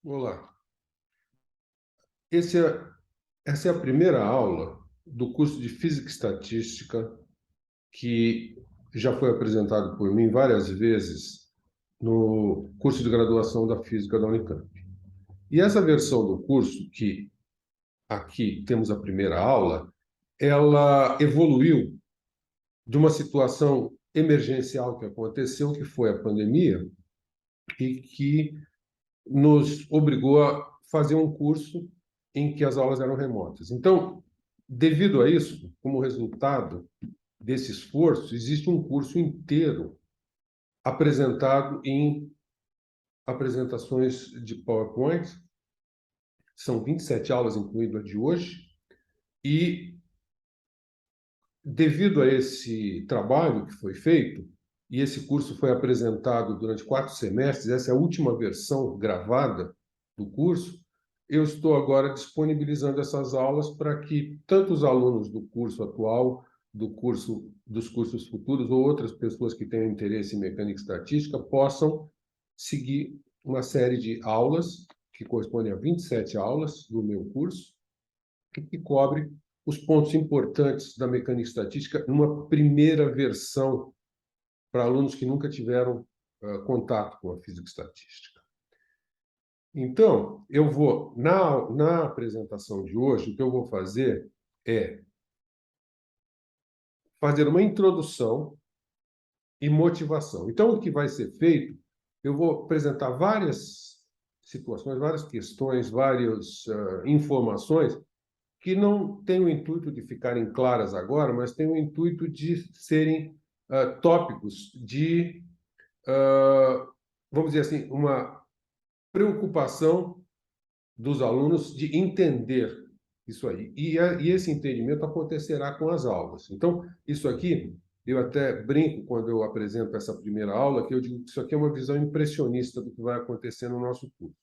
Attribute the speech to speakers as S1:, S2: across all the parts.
S1: Olá. Esse é, essa é a primeira aula do curso de Física e Estatística que já foi apresentado por mim várias vezes no curso de graduação da Física da Unicamp. E essa versão do curso, que aqui temos a primeira aula, ela evoluiu de uma situação emergencial que aconteceu, que foi a pandemia, e que nos obrigou a fazer um curso em que as aulas eram remotas. Então, devido a isso, como resultado desse esforço, existe um curso inteiro apresentado em apresentações de PowerPoint. São 27 aulas, incluindo a de hoje, e devido a esse trabalho que foi feito, e esse curso foi apresentado durante 4 semestres, essa é a última versão gravada do curso, eu estou agora disponibilizando essas aulas para que tanto os alunos do curso atual, dos cursos futuros, ou outras pessoas que tenham interesse em mecânica e estatística possam seguir uma série de aulas, que correspondem a 27 aulas do meu curso, que cobre os pontos importantes da mecânica estatística numa primeira versão para alunos que nunca tiveram contato com a física estatística. Então, eu vou, na apresentação de hoje, o que eu vou fazer é fazer uma introdução e motivação. Então, o que vai ser feito, eu vou apresentar várias situações, várias questões, várias informações que não têm o intuito de ficarem claras agora, mas têm o intuito de serem tópicos de, vamos dizer assim, uma preocupação dos alunos de entender isso aí. E esse entendimento acontecerá com as aulas. Então, isso aqui, eu até brinco quando eu apresento essa primeira aula, que eu digo que isso aqui é uma visão impressionista do que vai acontecer no nosso curso.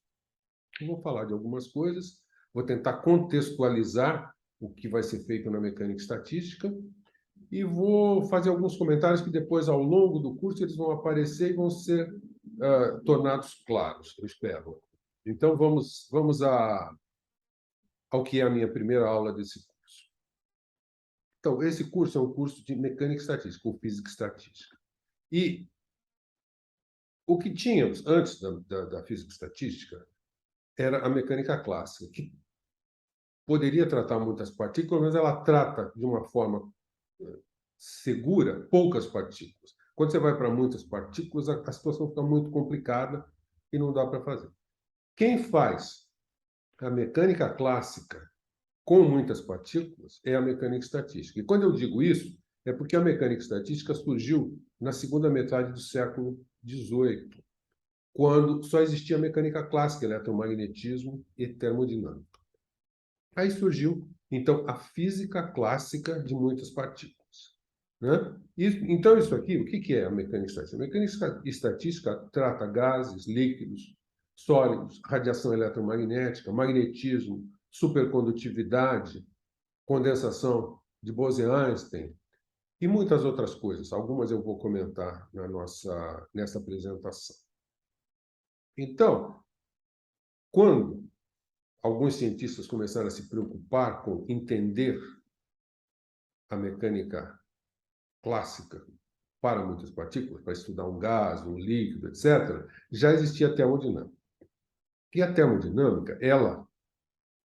S1: Eu vou falar de algumas coisas, vou tentar contextualizar o que vai ser feito na mecânica estatística e vou fazer alguns comentários que depois, ao longo do curso, eles vão aparecer e vão ser tornados claros, eu espero. Então, vamos ao que é a minha primeira aula desse curso. Então, esse curso é um curso de mecânica estatística, ou física estatística. E o que tínhamos antes da física estatística era a mecânica clássica, que poderia tratar muitas partículas, mas ela trata de uma forma segura poucas partículas. Quando você vai para muitas partículas, a situação fica muito complicada e não dá para fazer. Quem faz a mecânica clássica com muitas partículas é a mecânica estatística. E quando eu digo isso, é porque a mecânica estatística surgiu na segunda metade do século XVIII, quando só existia mecânica clássica, eletromagnetismo e termodinâmica. Aí surgiu, então, a física clássica de muitas partículas. Né? Então, isso aqui, o que é a mecânica estatística? A mecânica estatística trata gases, líquidos, sólidos, radiação eletromagnética, magnetismo, supercondutividade, condensação de Bose-Einstein e muitas outras coisas. Algumas eu vou comentar nessa apresentação. Então, quando alguns cientistas começaram a se preocupar com entender a mecânica clássica para muitas partículas, para estudar um gás, um líquido, etc., já existia a termodinâmica. E a termodinâmica, ela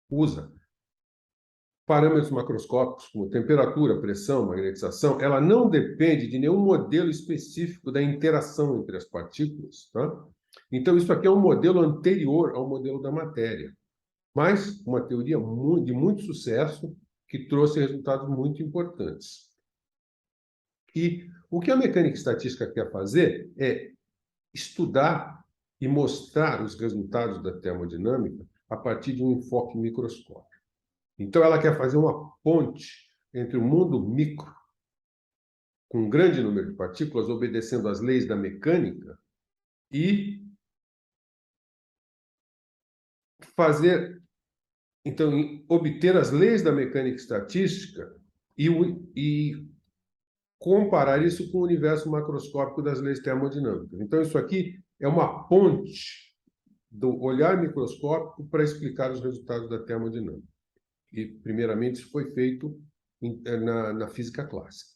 S1: usa parâmetros macroscópicos como temperatura, pressão, magnetização. Ela não depende de nenhum modelo específico da interação entre as partículas. Tá? Então, isso aqui é um modelo anterior ao modelo da matéria, mas uma teoria de muito sucesso que trouxe resultados muito importantes. E o que a mecânica estatística quer fazer é estudar e mostrar os resultados da termodinâmica a partir de um enfoque microscópico. Então, ela quer fazer uma ponte entre o mundo micro, com um grande número de partículas, obedecendo às leis da mecânica, e fazer, então, obter as leis da mecânica estatística e comparar isso com o universo macroscópico das leis termodinâmicas. Então, isso aqui é uma ponte do olhar microscópico para explicar os resultados da termodinâmica. E, primeiramente, isso foi feito na física clássica.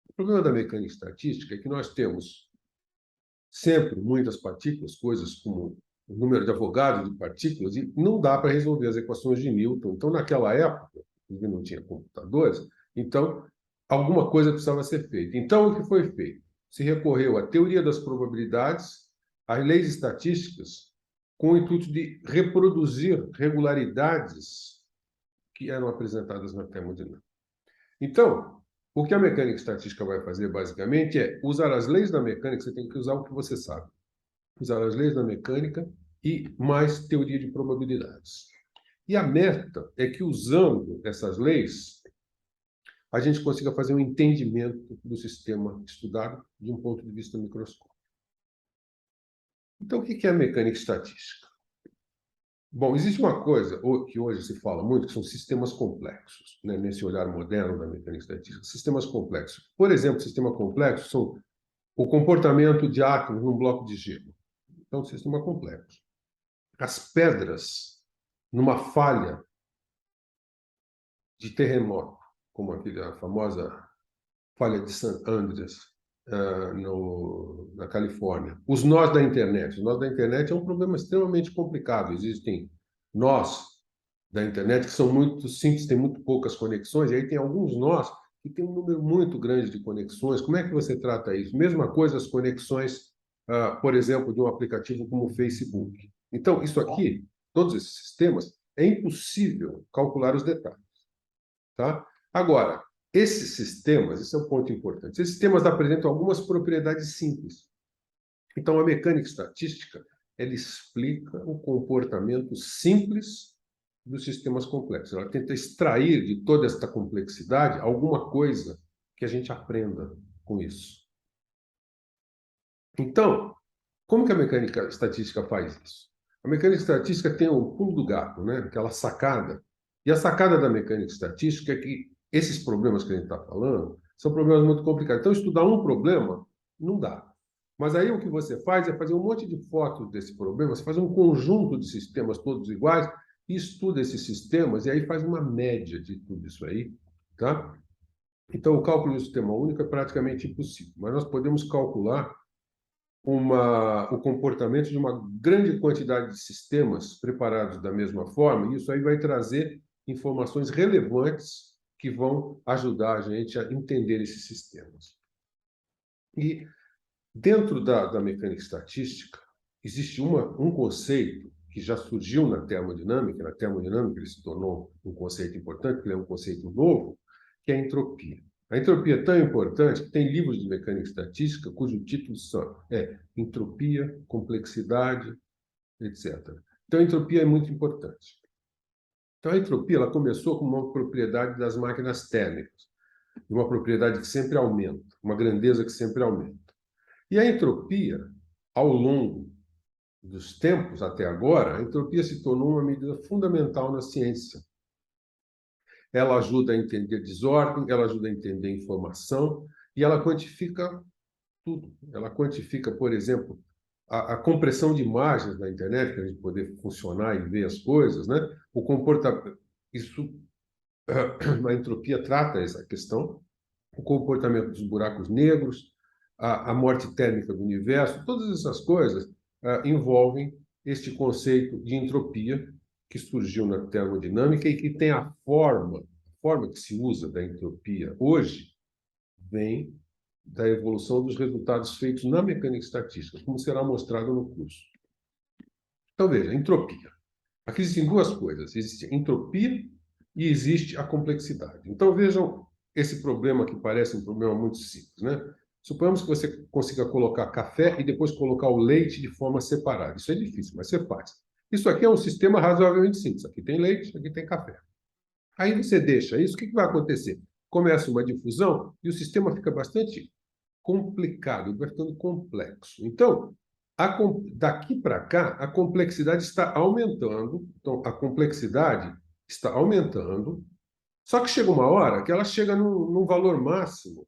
S1: O problema da mecânica estatística é que nós temos sempre muitas partículas, coisas como o número de Avogadro de partículas, e não dá para resolver as equações de Newton. Então, naquela época, não tinha computadores, então alguma coisa precisava ser feita. Então, o que foi feito? Se recorreu à teoria das probabilidades, às leis estatísticas, com o intuito de reproduzir regularidades que eram apresentadas na termodinâmica. Então, o que a mecânica estatística vai fazer, basicamente, é usar as leis da mecânica. Você tem que usar o que você sabe. Usar as leis da mecânica e mais teoria de probabilidades. E a meta é que, usando essas leis, a gente consiga fazer um entendimento do sistema estudado de um ponto de vista microscópico. Então, o que é a mecânica estatística? Bom, existe uma coisa que hoje se fala muito, que são sistemas complexos, né? Nesse olhar moderno da mecânica estatística. Sistemas complexos. Por exemplo, sistema complexo são o comportamento de átomos num bloco de gelo. Então, sistema complexo. As pedras numa falha de terremoto, como a famosa falha de San Andreas, na Califórnia. Os nós da internet. Os nós da internet é um problema extremamente complicado. Existem nós da internet que são muito simples, têm muito poucas conexões, e aí tem alguns nós que têm um número muito grande de conexões. Como é que você trata isso? Mesma coisa as conexões, por exemplo, de um aplicativo como o Facebook. Então, isso aqui, todos esses sistemas, é impossível calcular os detalhes. Tá? Agora, esses sistemas, esse é um ponto importante, esses sistemas apresentam algumas propriedades simples. Então, a mecânica estatística, ela explica o comportamento simples dos sistemas complexos. Ela tenta extrair de toda esta complexidade alguma coisa que a gente aprenda com isso. Então, como que a mecânica estatística faz isso? A mecânica estatística tem o pulo do gato, né? Aquela sacada. E a sacada da mecânica estatística é que esses problemas que a gente está falando são problemas muito complicados. Então, estudar um problema não dá. Mas aí o que você faz é fazer um monte de fotos desse problema, você faz um conjunto de sistemas todos iguais e estuda esses sistemas e aí faz uma média de tudo isso aí, tá? Então, o cálculo do sistema único é praticamente impossível, mas nós podemos calcular o comportamento de uma grande quantidade de sistemas preparados da mesma forma, e isso aí vai trazer informações relevantes que vão ajudar a gente a entender esses sistemas. E dentro da mecânica estatística, existe um conceito que já surgiu na termodinâmica. Na termodinâmica ele se tornou um conceito importante, porque ele é um conceito novo, que é a entropia. A entropia é tão importante que tem livros de mecânica estatística cujo título é Entropia, Complexidade, etc. Então, a entropia é muito importante. Então, a entropia ela começou como uma propriedade das máquinas térmicas, uma propriedade que sempre aumenta, uma grandeza que sempre aumenta. E a entropia, ao longo dos tempos até agora, a entropia se tornou uma medida fundamental na ciência. Ela ajuda a entender desordem, ela ajuda a entender informação e ela quantifica tudo. Ela quantifica, por exemplo, a compressão de imagens na internet, para a gente poder funcionar e ver as coisas, né? O comportamento, isso, a entropia trata essa questão, o comportamento dos buracos negros, a morte térmica do universo, todas essas coisas envolvem este conceito de entropia que surgiu na termodinâmica e que tem a forma que se usa da entropia hoje vem da evolução dos resultados feitos na mecânica estatística, como será mostrado no curso. Então, veja, entropia. Aqui existem duas coisas. Existe a entropia e existe a complexidade. Então, vejam esse problema que parece um problema muito simples, né? Suponhamos que você consiga colocar café e depois colocar o leite de forma separada. Isso é difícil, mas você faz. Isso aqui é um sistema razoavelmente simples. Aqui tem leite, aqui tem café. Aí você deixa isso, o que vai acontecer? Começa uma difusão e o sistema fica bastante complicado, vai ficando complexo. Então, daqui para cá, a complexidade está aumentando. Então, a complexidade está aumentando, só que chega uma hora que ela chega num valor máximo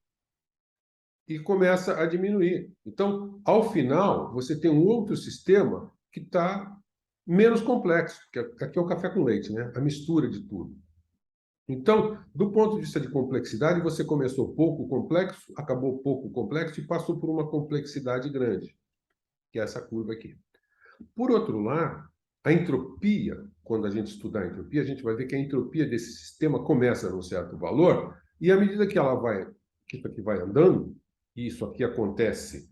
S1: e começa a diminuir. Então, ao final, você tem um outro sistema que está menos complexo, porque aqui é o café com leite, né? A mistura de tudo. Então, do ponto de vista de complexidade, você começou pouco complexo, acabou pouco complexo e passou por uma complexidade grande, que é essa curva aqui. Por outro lado, a entropia, quando a gente estudar a entropia, a gente vai ver que a entropia desse sistema começa num certo valor, e à medida que ela vai, que isso aqui vai andando, e isso aqui acontece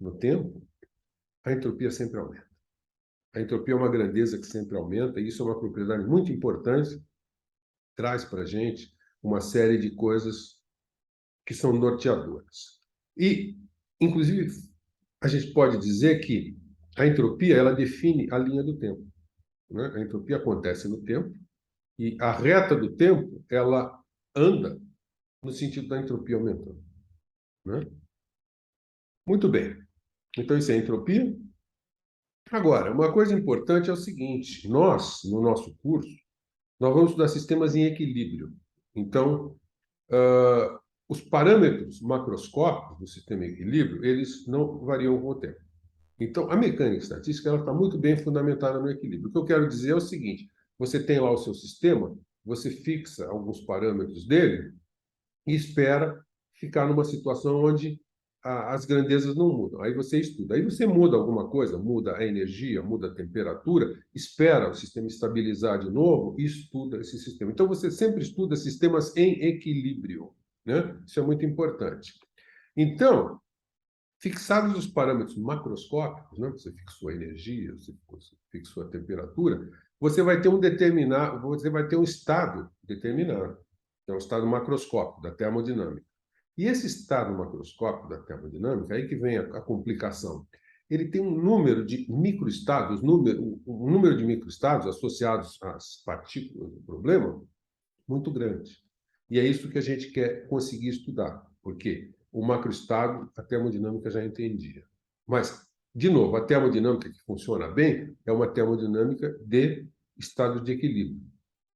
S1: no tempo, a entropia sempre aumenta. A entropia é uma grandeza que sempre aumenta, e isso é uma propriedade muito importante, traz para a gente uma série de coisas que são norteadoras. E, inclusive, a gente pode dizer que a entropia ela define a linha do tempo, né? A entropia acontece no tempo e a reta do tempo ela anda no sentido da entropia aumentando, né? Muito bem. Então, isso é entropia. Agora, uma coisa importante é o seguinte: nós, no nosso curso, nós vamos estudar sistemas em equilíbrio. Então, os parâmetros macroscópicos do sistema em equilíbrio, eles não variam com o tempo. Então, a mecânica estatística ela está muito bem fundamentada no equilíbrio. O que eu quero dizer é o seguinte: você tem lá o seu sistema, você fixa alguns parâmetros dele e espera ficar numa situação onde as grandezas não mudam. Aí você estuda. Aí você muda alguma coisa, muda a energia, muda a temperatura, espera o sistema estabilizar de novo e estuda esse sistema. Então, você sempre estuda sistemas em equilíbrio, né? Isso é muito importante. Então, fixados os parâmetros macroscópicos, né? Você fixou a energia, você fixou a temperatura, você vai ter você vai ter um estado determinado, que é um estado macroscópico da termodinâmica. E esse estado macroscópico da termodinâmica, aí que vem a complicação. Ele tem um número de microestados, um número de microestados associados às partículas do problema muito grande. E é isso que a gente quer conseguir estudar, porque o macroestado, a termodinâmica já entendia. Mas, de novo, a termodinâmica que funciona bem é uma termodinâmica de estados de equilíbrio.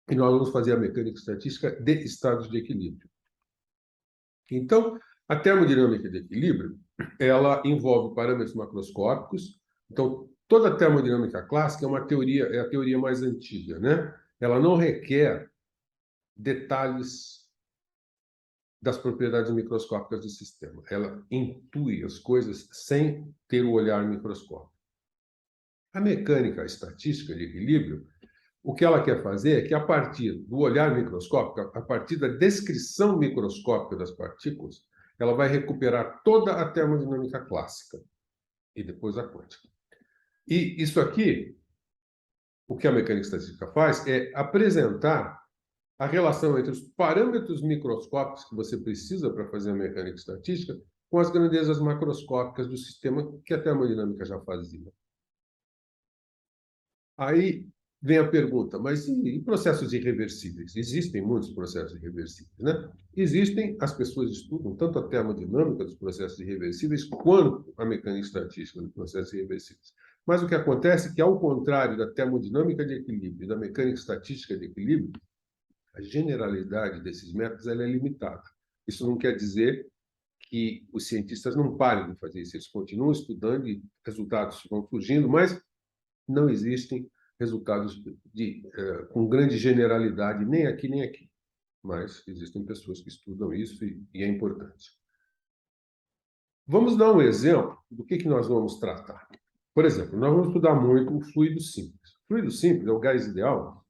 S1: E nós vamos fazer a mecânica estatística de estados de equilíbrio. Então, a termodinâmica de equilíbrio, ela envolve parâmetros macroscópicos. Então, toda a termodinâmica clássica é uma teoria, é a teoria mais antiga, né? Ela não requer detalhes das propriedades microscópicas do sistema. Ela intui as coisas sem ter o olhar microscópico. A mecânica estatística de equilíbrio, o que ela quer fazer é que, a partir do olhar microscópico, a partir da descrição microscópica das partículas, ela vai recuperar toda a termodinâmica clássica e depois a quântica. E isso aqui, o que a mecânica estatística faz é apresentar a relação entre os parâmetros microscópicos que você precisa para fazer a mecânica estatística com as grandezas macroscópicas do sistema que a termodinâmica já fazia. Aí vem a pergunta, mas e processos irreversíveis? Existem muitos processos irreversíveis, né? Existem, as pessoas estudam tanto a termodinâmica dos processos irreversíveis quanto a mecânica estatística dos processos irreversíveis. Mas o que acontece é que, ao contrário da termodinâmica de equilíbrio e da mecânica estatística de equilíbrio, a generalidade desses métodos ela é limitada. Isso não quer dizer que os cientistas não parem de fazer isso, eles continuam estudando e resultados vão surgindo, mas não existem resultados com grande generalidade, nem aqui nem aqui. Mas existem pessoas que estudam isso e é importante. Vamos dar um exemplo do que nós vamos tratar. Por exemplo, nós vamos estudar muito o fluido simples. O fluido simples é o gás ideal.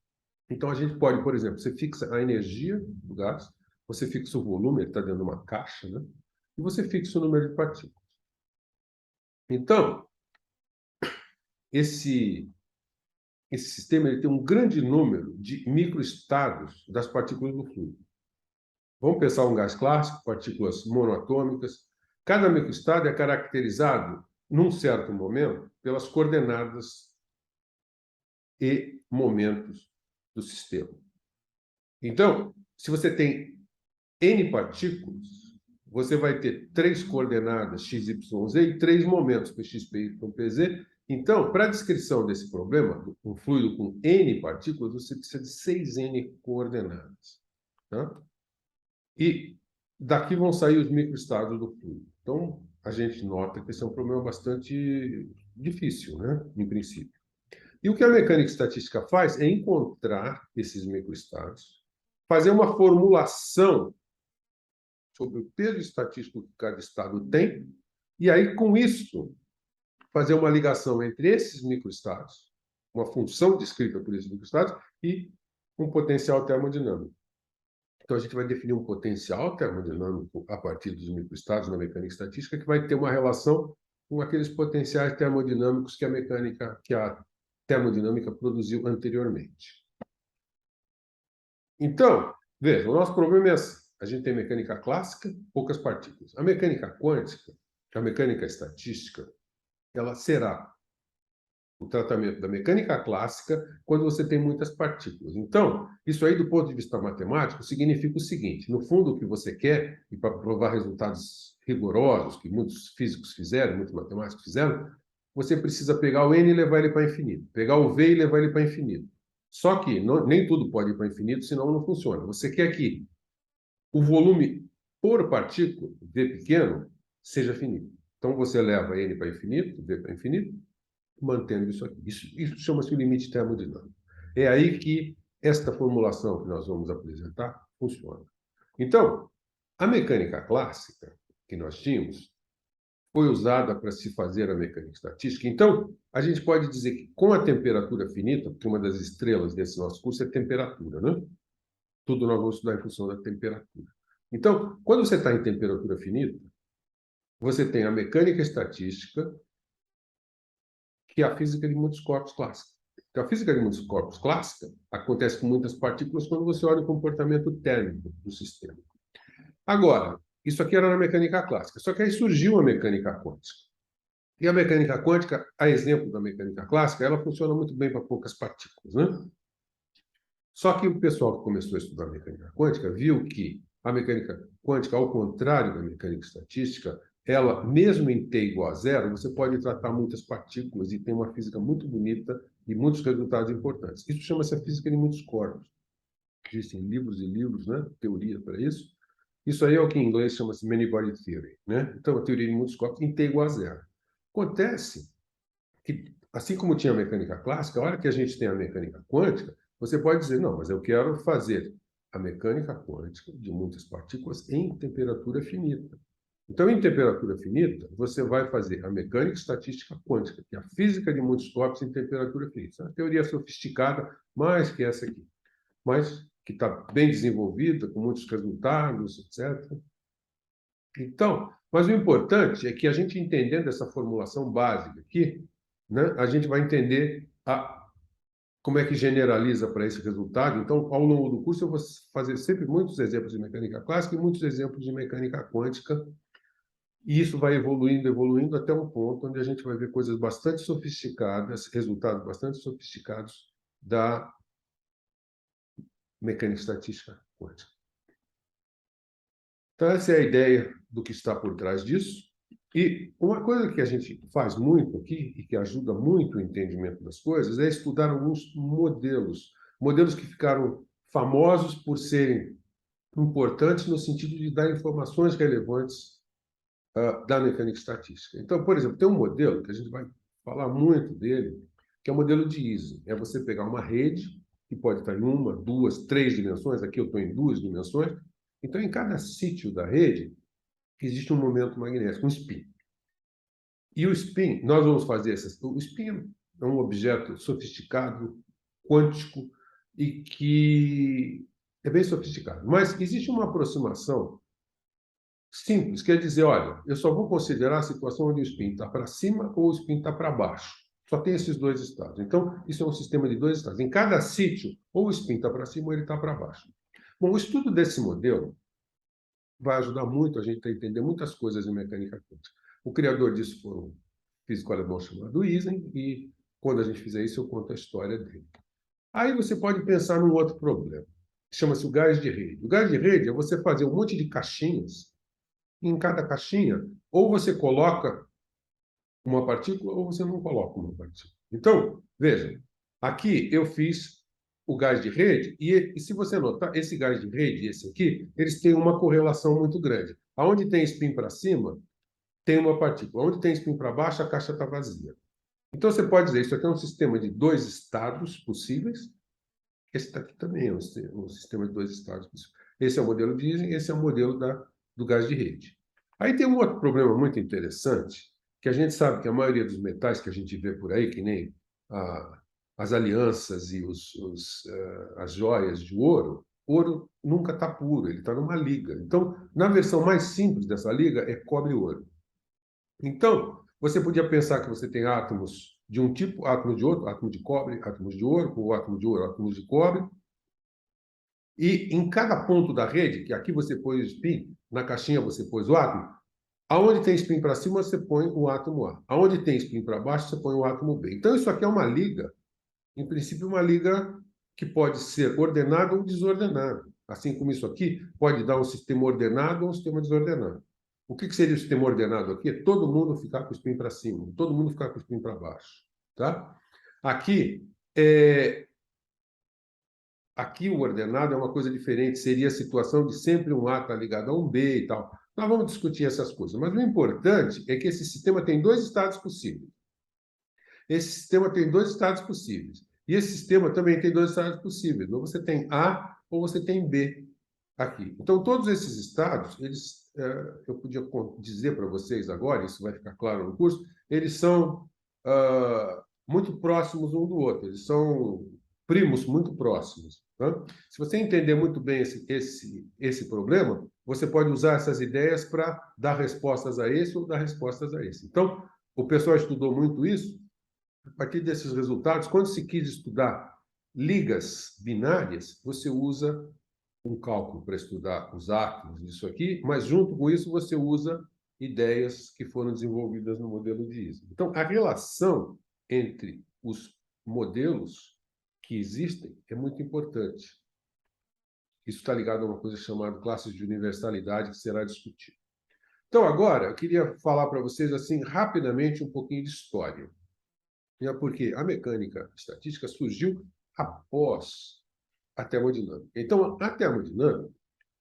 S1: Então, a gente pode, por exemplo, você fixa a energia do gás, você fixa o volume, ele está dentro de uma caixa, né? E você fixa o número de partículas. Então, esse sistema ele tem um grande número de microestados das partículas do fluido. Vamos pensar um gás clássico, partículas monoatômicas. Cada microestado é caracterizado, num certo momento, pelas coordenadas e momentos do sistema. Então, se você tem N partículas, você vai ter 3 coordenadas x, y, z e 3 momentos, px, py, pz. Então, para a descrição desse problema, um fluido com N partículas, você precisa de 6N coordenadas. Tá? E daqui vão sair os microestados do fluido. Então, a gente nota que esse é um problema bastante difícil, né? Em princípio. E o que a mecânica estatística faz é encontrar esses microestados, fazer uma formulação sobre o peso estatístico que cada estado tem, e aí, com isso, fazer uma ligação entre esses microestados, uma função descrita por esses microestados, e um potencial termodinâmico. Então, a gente vai definir um potencial termodinâmico a partir dos microestados na mecânica estatística, que vai ter uma relação com aqueles potenciais termodinâmicos que a termodinâmica produziu anteriormente. Então, veja, o nosso problema é assim. A gente tem mecânica clássica, poucas partículas. A mecânica quântica, a mecânica estatística, ela será o tratamento da mecânica clássica quando você tem muitas partículas. Então, isso aí, do ponto de vista matemático, significa o seguinte: no fundo, o que você quer, e para provar resultados rigorosos, que muitos físicos fizeram, muitos matemáticos fizeram, você precisa pegar o n e levar ele para infinito, pegar o v e levar ele para infinito. Só que nem tudo pode ir para infinito, senão não funciona. Você quer que o volume por partícula, v pequeno, seja finito. Então, você leva n para infinito, v para infinito, mantendo isso aqui. Isso chama-se o limite termodinâmico. É aí que esta formulação que nós vamos apresentar funciona. Então, a mecânica clássica que nós tínhamos foi usada para se fazer a mecânica estatística. Então, a gente pode dizer que com a temperatura finita, porque uma das estrelas desse nosso curso é temperatura, né? Tudo nós vamos estudar em função da temperatura. Então, quando você está em temperatura finita, você tem a mecânica estatística, que é a física de muitos corpos clássica. Então, a física de muitos corpos clássica acontece com muitas partículas quando você olha o comportamento térmico do sistema. Agora, isso aqui era na mecânica clássica, só que aí surgiu a mecânica quântica. E a mecânica quântica, a exemplo da mecânica clássica, ela funciona muito bem para poucas partículas, né? Só que o pessoal que começou a estudar mecânica quântica viu que a mecânica quântica, ao contrário da mecânica estatística, ela, mesmo em t igual a zero, você pode tratar muitas partículas e tem uma física muito bonita e muitos resultados importantes. Isso chama-se a física de muitos corpos. Existem livros e livros, né, teoria para isso. Isso aí é o que em inglês chama-se many body theory, né? Então, a teoria de muitos corpos em t igual a zero. Acontece que, assim como tinha a mecânica clássica, a hora que a gente tem a mecânica quântica, você pode dizer, não, mas eu quero fazer a mecânica quântica de muitas partículas em temperatura finita. Então, em temperatura finita, você vai fazer a mecânica estatística quântica, que é a física de muitos corpos em temperatura finita. É uma teoria sofisticada, mais que essa aqui, mas que está bem desenvolvida, com muitos resultados, etc. Então, mas o importante é que a gente entendendo essa formulação básica aqui, né, a gente vai entender como é que generaliza para esse resultado. Então, ao longo do curso, eu vou fazer sempre muitos exemplos de mecânica clássica e muitos exemplos de mecânica quântica, e isso vai evoluindo, evoluindo até um ponto onde a gente vai ver coisas bastante sofisticadas, resultados bastante sofisticados da mecânica estatística quântica. Então, essa é a ideia do que está por trás disso. E uma coisa que a gente faz muito aqui, e que ajuda muito o entendimento das coisas, é estudar alguns modelos. Modelos que ficaram famosos por serem importantes no sentido de dar informações relevantes da mecânica estatística. Então, por exemplo, tem um modelo que a gente vai falar muito dele, que é o modelo de Ising. É você pegar uma rede, que pode estar em uma, duas, três dimensões, aqui eu estou em duas dimensões. Então, em cada sítio da rede, existe um momento magnético, um spin. E o spin, nós vamos fazer o spin é um objeto sofisticado, quântico, e que é bem sofisticado. Mas existe uma aproximação simples, quer dizer, olha, eu só vou considerar a situação onde o spin está para cima ou o spin está para baixo. Só tem esses dois estados. Então, isso é um sistema de dois estados. Em cada sítio, ou o spin está para cima ou ele está para baixo. Bom, o estudo desse modelo vai ajudar muito a gente a entender muitas coisas em mecânica quântica. O criador disso foi um físico alemão chamado Ising, e quando a gente fizer isso, eu conto a história dele. Aí você pode pensar num outro problema, chama-se o gás de rede. O gás de rede é você fazer um monte de caixinhas, e em cada caixinha, ou você coloca uma partícula, ou você não coloca uma partícula. Então, veja, aqui eu fiz o gás de rede, e se você notar, esse gás de rede e esse aqui, eles têm uma correlação muito grande. Aonde tem spin para cima, tem uma partícula. Onde tem spin para baixo, a caixa está vazia. Então, você pode dizer, isso aqui é um sistema de dois estados possíveis. Esse daqui também é um sistema de dois estados possíveis. Esse é o modelo diesel, esse é o modelo do gás de rede. Aí tem um outro problema muito interessante, que a gente sabe que a maioria dos metais que a gente vê por aí, que nem as alianças e as joias de ouro, ouro nunca está puro, ele está numa liga. Então, na versão mais simples dessa liga, é cobre-ouro. Então, você podia pensar que você tem átomos de um tipo, átomos de outro, átomos de cobre, átomos de ouro, ou átomos de ouro, átomos de cobre, e em cada ponto da rede, que aqui você pôs o spin, na caixinha você pôs o átomo, aonde tem spin para cima, você põe o átomo A. Aonde tem spin para baixo, você põe o átomo B. Então, isso aqui é uma liga, em princípio, uma liga que pode ser ordenada ou desordenada. Assim como isso aqui pode dar um sistema ordenado ou um sistema desordenado. O que seria o sistema ordenado aqui? É todo mundo ficar com o spin para cima, todo mundo ficar com o spin para baixo. Tá? Aqui, aqui o ordenado é uma coisa diferente, seria a situação de sempre um A está ligado a um B e tal. Nós vamos discutir essas coisas, mas o importante é que esse sistema tem dois estados possíveis. Esse sistema tem dois estados possíveis. E esse sistema também tem dois estados possíveis. Ou você tem A ou você tem B aqui. Então, todos esses estados, eu podia dizer para vocês agora, isso vai ficar claro no curso, eles são muito próximos um do outro. Eles são primos muito próximos. Tá? Se você entender muito bem esse problema, você pode usar essas ideias para dar respostas a esse ou dar respostas a esse. Então, o pessoal estudou muito isso. A partir desses resultados, quando se quis estudar ligas binárias, você usa um cálculo para estudar os átomos disso aqui, mas junto com isso você usa ideias que foram desenvolvidas no modelo de Ising. Então, a relação entre os modelos que existem é muito importante. Isso está ligado a uma coisa chamada classes de universalidade, que será discutida. Então, agora, eu queria falar para vocês, assim, rapidamente, um pouquinho de história. Porque a mecânica estatística surgiu após a termodinâmica. Então, a termodinâmica,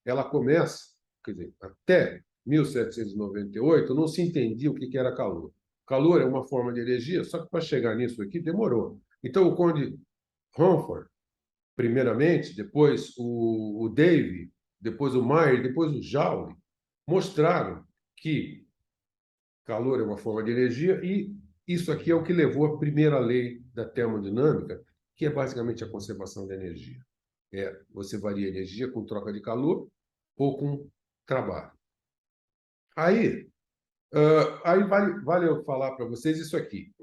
S1: ela começa, quer dizer, até 1798, não se entendia o que era calor. Calor é uma forma de energia, só que para chegar nisso aqui demorou. Então, o Conde Rumford, primeiramente, depois o Davy, depois o Mayer, depois o Joule, mostraram que calor é uma forma de energia e isso aqui é o que levou à primeira lei da termodinâmica, que é basicamente a conservação da energia. Você varia energia com troca de calor ou com trabalho. Aí vale eu falar para vocês isso aqui.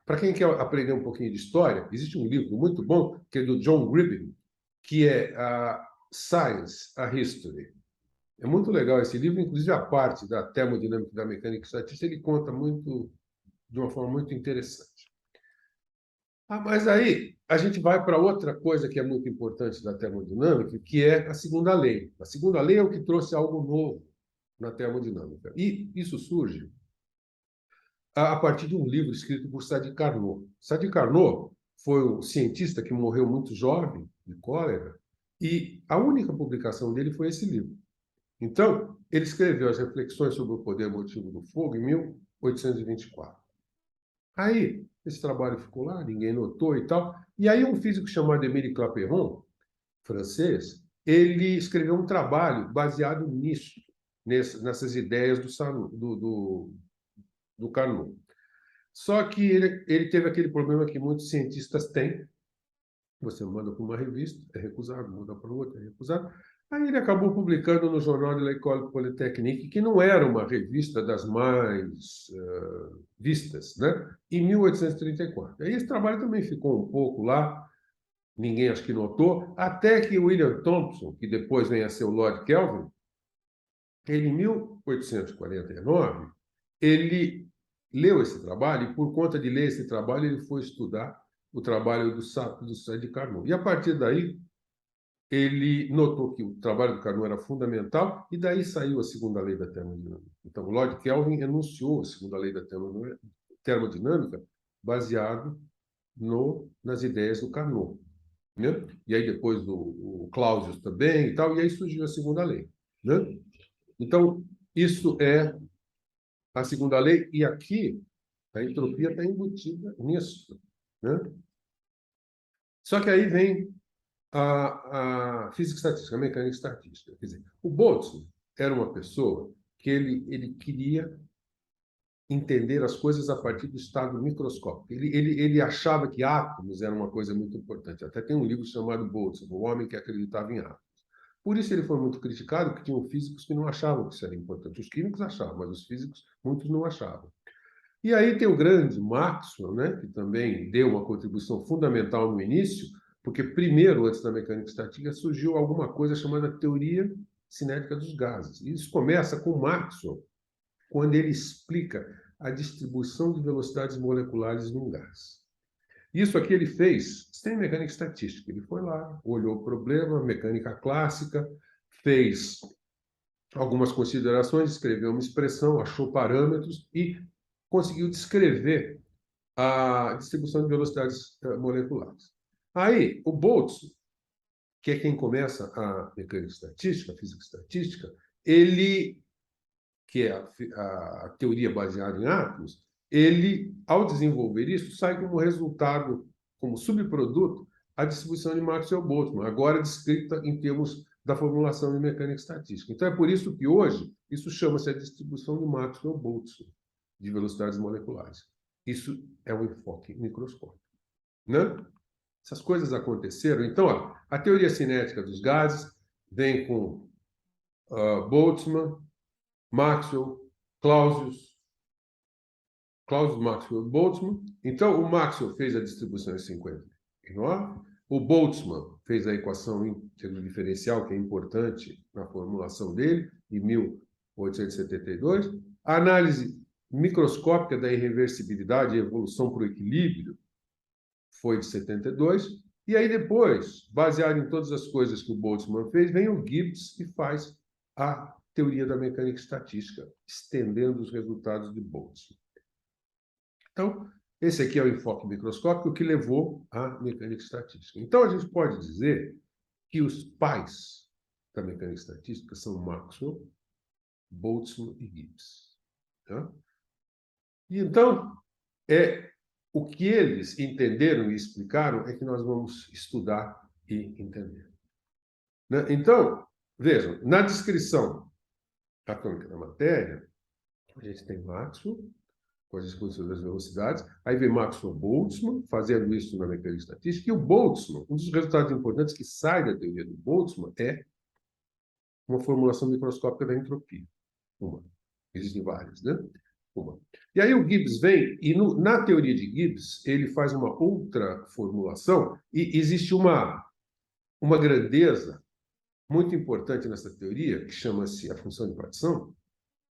S1: Para quem quer aprender um pouquinho de história, existe um livro muito bom, que é do John Gribbin, que é a Science, a History. É muito legal esse livro, inclusive a parte da termodinâmica da mecânica estatística, ele conta de uma forma muito interessante. Mas aí a gente vai para outra coisa que é muito importante da termodinâmica, que é a segunda lei. A segunda lei é o que trouxe algo novo na termodinâmica. E isso surge a partir de um livro escrito por Sadi Carnot. Sadi Carnot foi um cientista que morreu muito jovem, de cólera, e a única publicação dele foi esse livro. Então, ele escreveu as reflexões sobre o poder motivo do fogo em 1824. Aí, esse trabalho ficou lá, ninguém notou e tal. E aí, um físico chamado Émile Clapeyron, francês, ele escreveu um trabalho baseado nisso, nessas ideias do Carnot. Só que ele teve aquele problema que muitos cientistas têm. Você manda para uma revista, é recusado, manda para outra, é recusado. Aí ele acabou publicando no Jornal de l'École Polytechnique, que não era uma revista das mais vistas, né? Em 1834. Aí esse trabalho também ficou um pouco lá, ninguém acho que notou, até que William Thomson, que depois vem a ser o Lord Kelvin, ele, em 1849, ele leu esse trabalho e, por conta de ler esse trabalho, ele foi estudar o trabalho do Sadi Carnot. E, a partir daí, ele notou que o trabalho do Carnot era fundamental e daí saiu a segunda lei da termodinâmica. Então, o Lord Kelvin enunciou a segunda lei da termodinâmica baseado nas ideias do Carnot. Né? E aí depois o Clausius também e tal, e aí surgiu a segunda lei. Né? Então, isso é a segunda lei, e aqui A entropia está embutida nisso, né? Só que aí vem a física estatística, a mecânica estatística. Quer dizer, o Boltzmann era uma pessoa que ele queria entender as coisas a partir do estado microscópico. Ele achava que átomos era uma coisa muito importante. Até tem um livro chamado Boltzmann, O Homem que Acreditava em Átomos. Por isso ele foi muito criticado, porque tinham físicos que não achavam que isso era importante. Os químicos achavam, mas os físicos, muitos não achavam. E aí tem o grande Maxwell, né, que também deu uma contribuição fundamental no início, porque primeiro, antes da mecânica estática, surgiu alguma coisa chamada teoria cinética dos gases. E isso começa com Maxwell, quando ele explica a distribuição de velocidades moleculares num gás. Isso aqui ele fez sem mecânica estatística. Ele foi lá, olhou o problema, mecânica clássica, fez algumas considerações, escreveu uma expressão, achou parâmetros e conseguiu descrever a distribuição de velocidades moleculares. Aí, o Boltzmann, que é quem começa a mecânica estatística, a física estatística, ele, que é a teoria baseada em átomos, ele, ao desenvolver isso, sai como resultado, como subproduto, a distribuição de Maxwell-Boltzmann, agora descrita em termos da formulação de mecânica estatística. Então, é por isso que hoje isso chama-se a distribuição de Maxwell-Boltzmann, de velocidades moleculares. Isso é um enfoque microscópico, né? Essas coisas aconteceram. Então, ó, a teoria cinética dos gases vem com Boltzmann, Maxwell, Clausius Maxwell Boltzmann. Então, o Maxwell fez a distribuição em 59. O Boltzmann fez a equação íntegro diferencial, que é importante na formulação dele, em 1872. A análise microscópica da irreversibilidade e evolução para o equilíbrio foi de 72. E aí depois, baseado em todas as coisas que o Boltzmann fez, vem o Gibbs e faz a teoria da mecânica estatística, estendendo os resultados de Boltzmann. Então, esse aqui é o enfoque microscópico que levou à mecânica estatística. Então, a gente pode dizer que os pais da mecânica estatística são Maxwell, Boltzmann e Gibbs. Tá? E então, o que eles entenderam e explicaram é que nós vamos estudar e entender. Né? Então, vejam, na descrição atômica da matéria, a gente tem Maxwell, com as disposições das velocidades, aí vem Maxwell-Boltzmann, fazendo isso na mecânica estatística, e o Boltzmann, um dos resultados importantes que sai da teoria do Boltzmann é uma formulação microscópica da entropia. Uma. Existem várias, né? Uma. E aí o Gibbs vem, e na teoria de Gibbs, ele faz uma outra formulação, e existe uma grandeza muito importante nessa teoria, que chama-se a função de partição,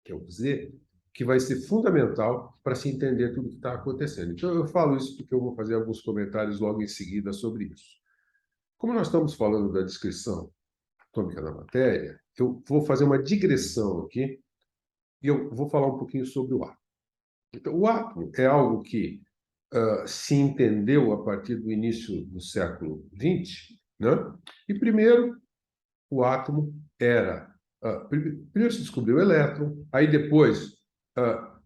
S1: que é o Z, que vai ser fundamental para se entender tudo o que está acontecendo. Então, eu falo isso porque eu vou fazer alguns comentários logo em seguida sobre isso. Como nós estamos falando da descrição atômica da matéria, eu vou fazer uma digressão aqui e eu vou falar um pouquinho sobre o átomo. Então, o átomo é algo que se entendeu a partir do início do século XX, né? E primeiro, o átomo era... primeiro se descobriu o elétron, aí depois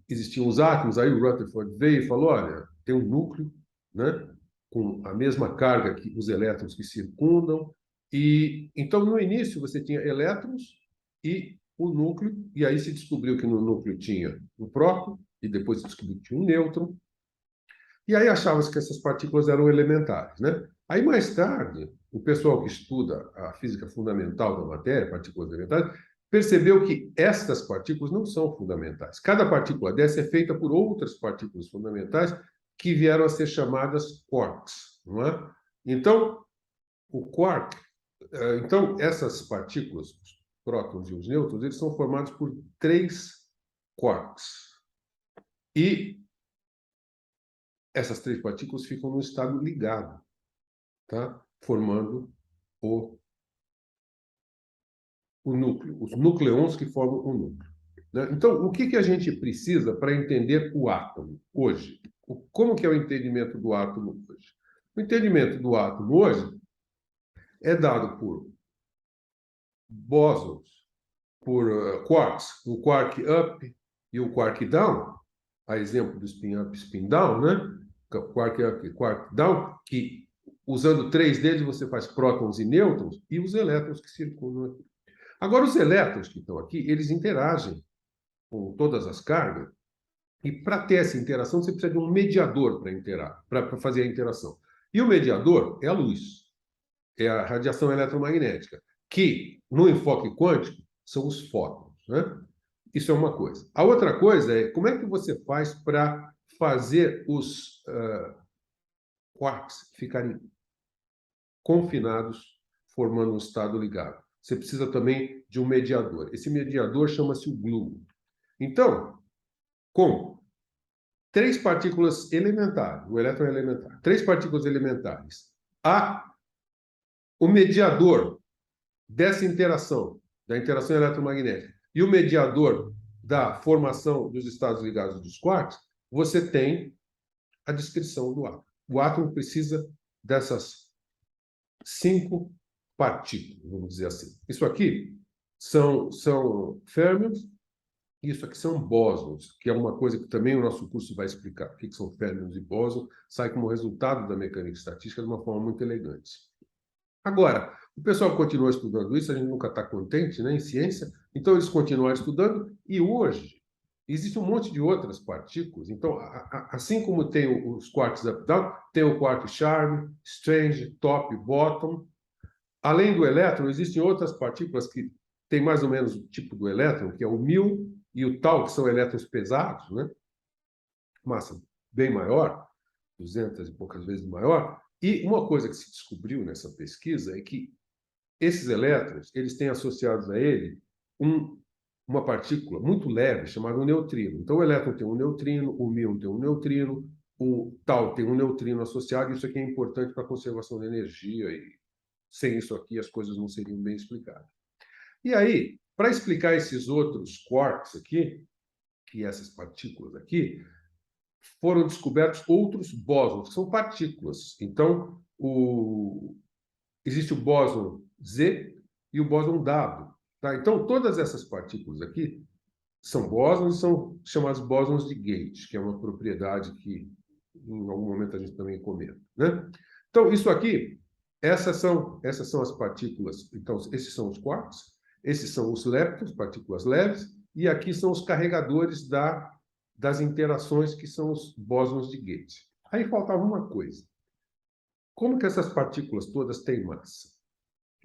S1: existiam os átomos, aí o Rutherford veio e falou, olha, tem um núcleo, né, com a mesma carga que os elétrons que circundam, e então no início você tinha elétrons e o núcleo, e aí se descobriu que no núcleo tinha um próton, e depois se descobriu que tinha um nêutron, e aí achava-se que essas partículas eram elementares, né? Aí mais tarde, o pessoal que estuda a física fundamental da matéria, partículas elementares, percebeu que estas partículas não são fundamentais. Cada partícula dessa é feita por outras partículas fundamentais que vieram a ser chamadas quarks, não é? Então, o quark, então essas partículas, os prótons e os nêutrons, eles são formados por 3 quarks. E essas 3 partículas ficam no estado ligado, tá? Formando o núcleo, os nucleons que formam o núcleo. Né? Então, o que a gente precisa para entender o átomo hoje? Como que é o entendimento do átomo hoje? O entendimento do átomo hoje é dado por bósons, por quarks, o quark up e o quark down, a exemplo do spin-up e spin-down, né? Quark up e quark down, que usando 3 deles você faz prótons e nêutrons e os elétrons que circulam aqui. Agora, os elétrons que estão aqui, eles interagem com todas as cargas, e para ter essa interação, você precisa de um mediador para fazer a interação. E o mediador é a luz, é a radiação eletromagnética, que, no enfoque quântico, são os fótons, né? Isso é uma coisa. A outra coisa é como é que você faz para fazer os quarks ficarem confinados, formando um estado ligado. Você precisa também de um mediador. Esse mediador chama-se o gluon. Então, com 3 partículas elementares, o elétron é elementar, 3 partículas elementares, o mediador dessa interação, da interação eletromagnética, e o mediador da formação dos estados ligados dos quarks, você tem a descrição do átomo. O átomo precisa dessas 5 partículas, vamos dizer assim. Isso aqui são férmions, isso aqui são bósons, que é uma coisa que também o nosso curso vai explicar. O que são férmions e bósons, sai como resultado da mecânica estatística de uma forma muito elegante. Agora, o pessoal continua estudando isso, a gente nunca está contente, né, em ciência, então eles continuaram estudando, e hoje existe um monte de outras partículas. Então, assim como tem os quarks up-down, tem o quark charm, strange, top, bottom. Além do elétron, existem outras partículas que têm mais ou menos o tipo do elétron, que é o μ e o tau, que são elétrons pesados, né? Massa bem maior, 200 e poucas vezes maior. E uma coisa que se descobriu nessa pesquisa é que esses elétrons, eles têm associados a ele uma partícula muito leve chamada um neutrino. Então, o elétron tem um neutrino, o μ tem um neutrino, o tau tem um neutrino associado. Isso aqui é importante para a conservação da energia, e sem isso aqui as coisas não seriam bem explicadas. E aí, para explicar esses outros quarks aqui, que essas partículas aqui, foram descobertos outros bósons, que são partículas. Então, existe o bóson Z e o bóson W. Tá? Então, todas essas partículas aqui são bósons e são chamados bósons de Gauge, que é uma propriedade que em algum momento a gente também comenta, né? Então, isso aqui, essas são as partículas. Então, esses são os quarks, esses são os leptons, partículas leves, e aqui são os carregadores das interações, que são os bósons de Gauge. Aí faltava uma coisa. Como que essas partículas todas têm massa?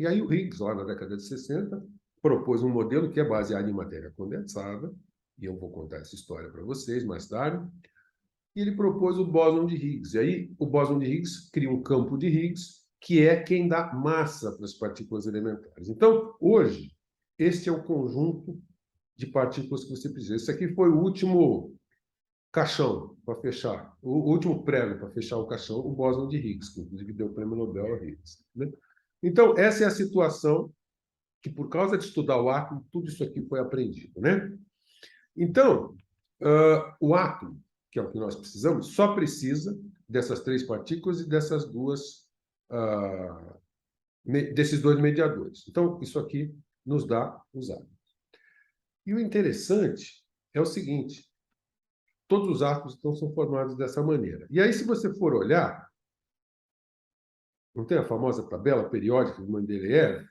S1: E aí o Higgs, lá na década de 60, propôs um modelo que é baseado em matéria condensada, e eu vou contar essa história para vocês mais tarde, e ele propôs o bóson de Higgs. E aí o bóson de Higgs cria um campo de Higgs, que é quem dá massa para as partículas elementares. Então, hoje, este é o conjunto de partículas que você precisa. Esse aqui foi o último caixão para fechar, o último prego para fechar o caixão, o bóson de Higgs, que inclusive deu o prêmio Nobel a Higgs, né? Então, essa é a situação que, por causa de estudar o átomo, tudo isso aqui foi aprendido, né? Então, o átomo, que é o que nós precisamos, só precisa dessas 3 partículas e desses 2 mediadores. Então, isso aqui nos dá os átomos. E o interessante é o seguinte: todos os átomos então são formados dessa maneira. E aí, se você for olhar, não tem a famosa tabela periódica de Mendeleev?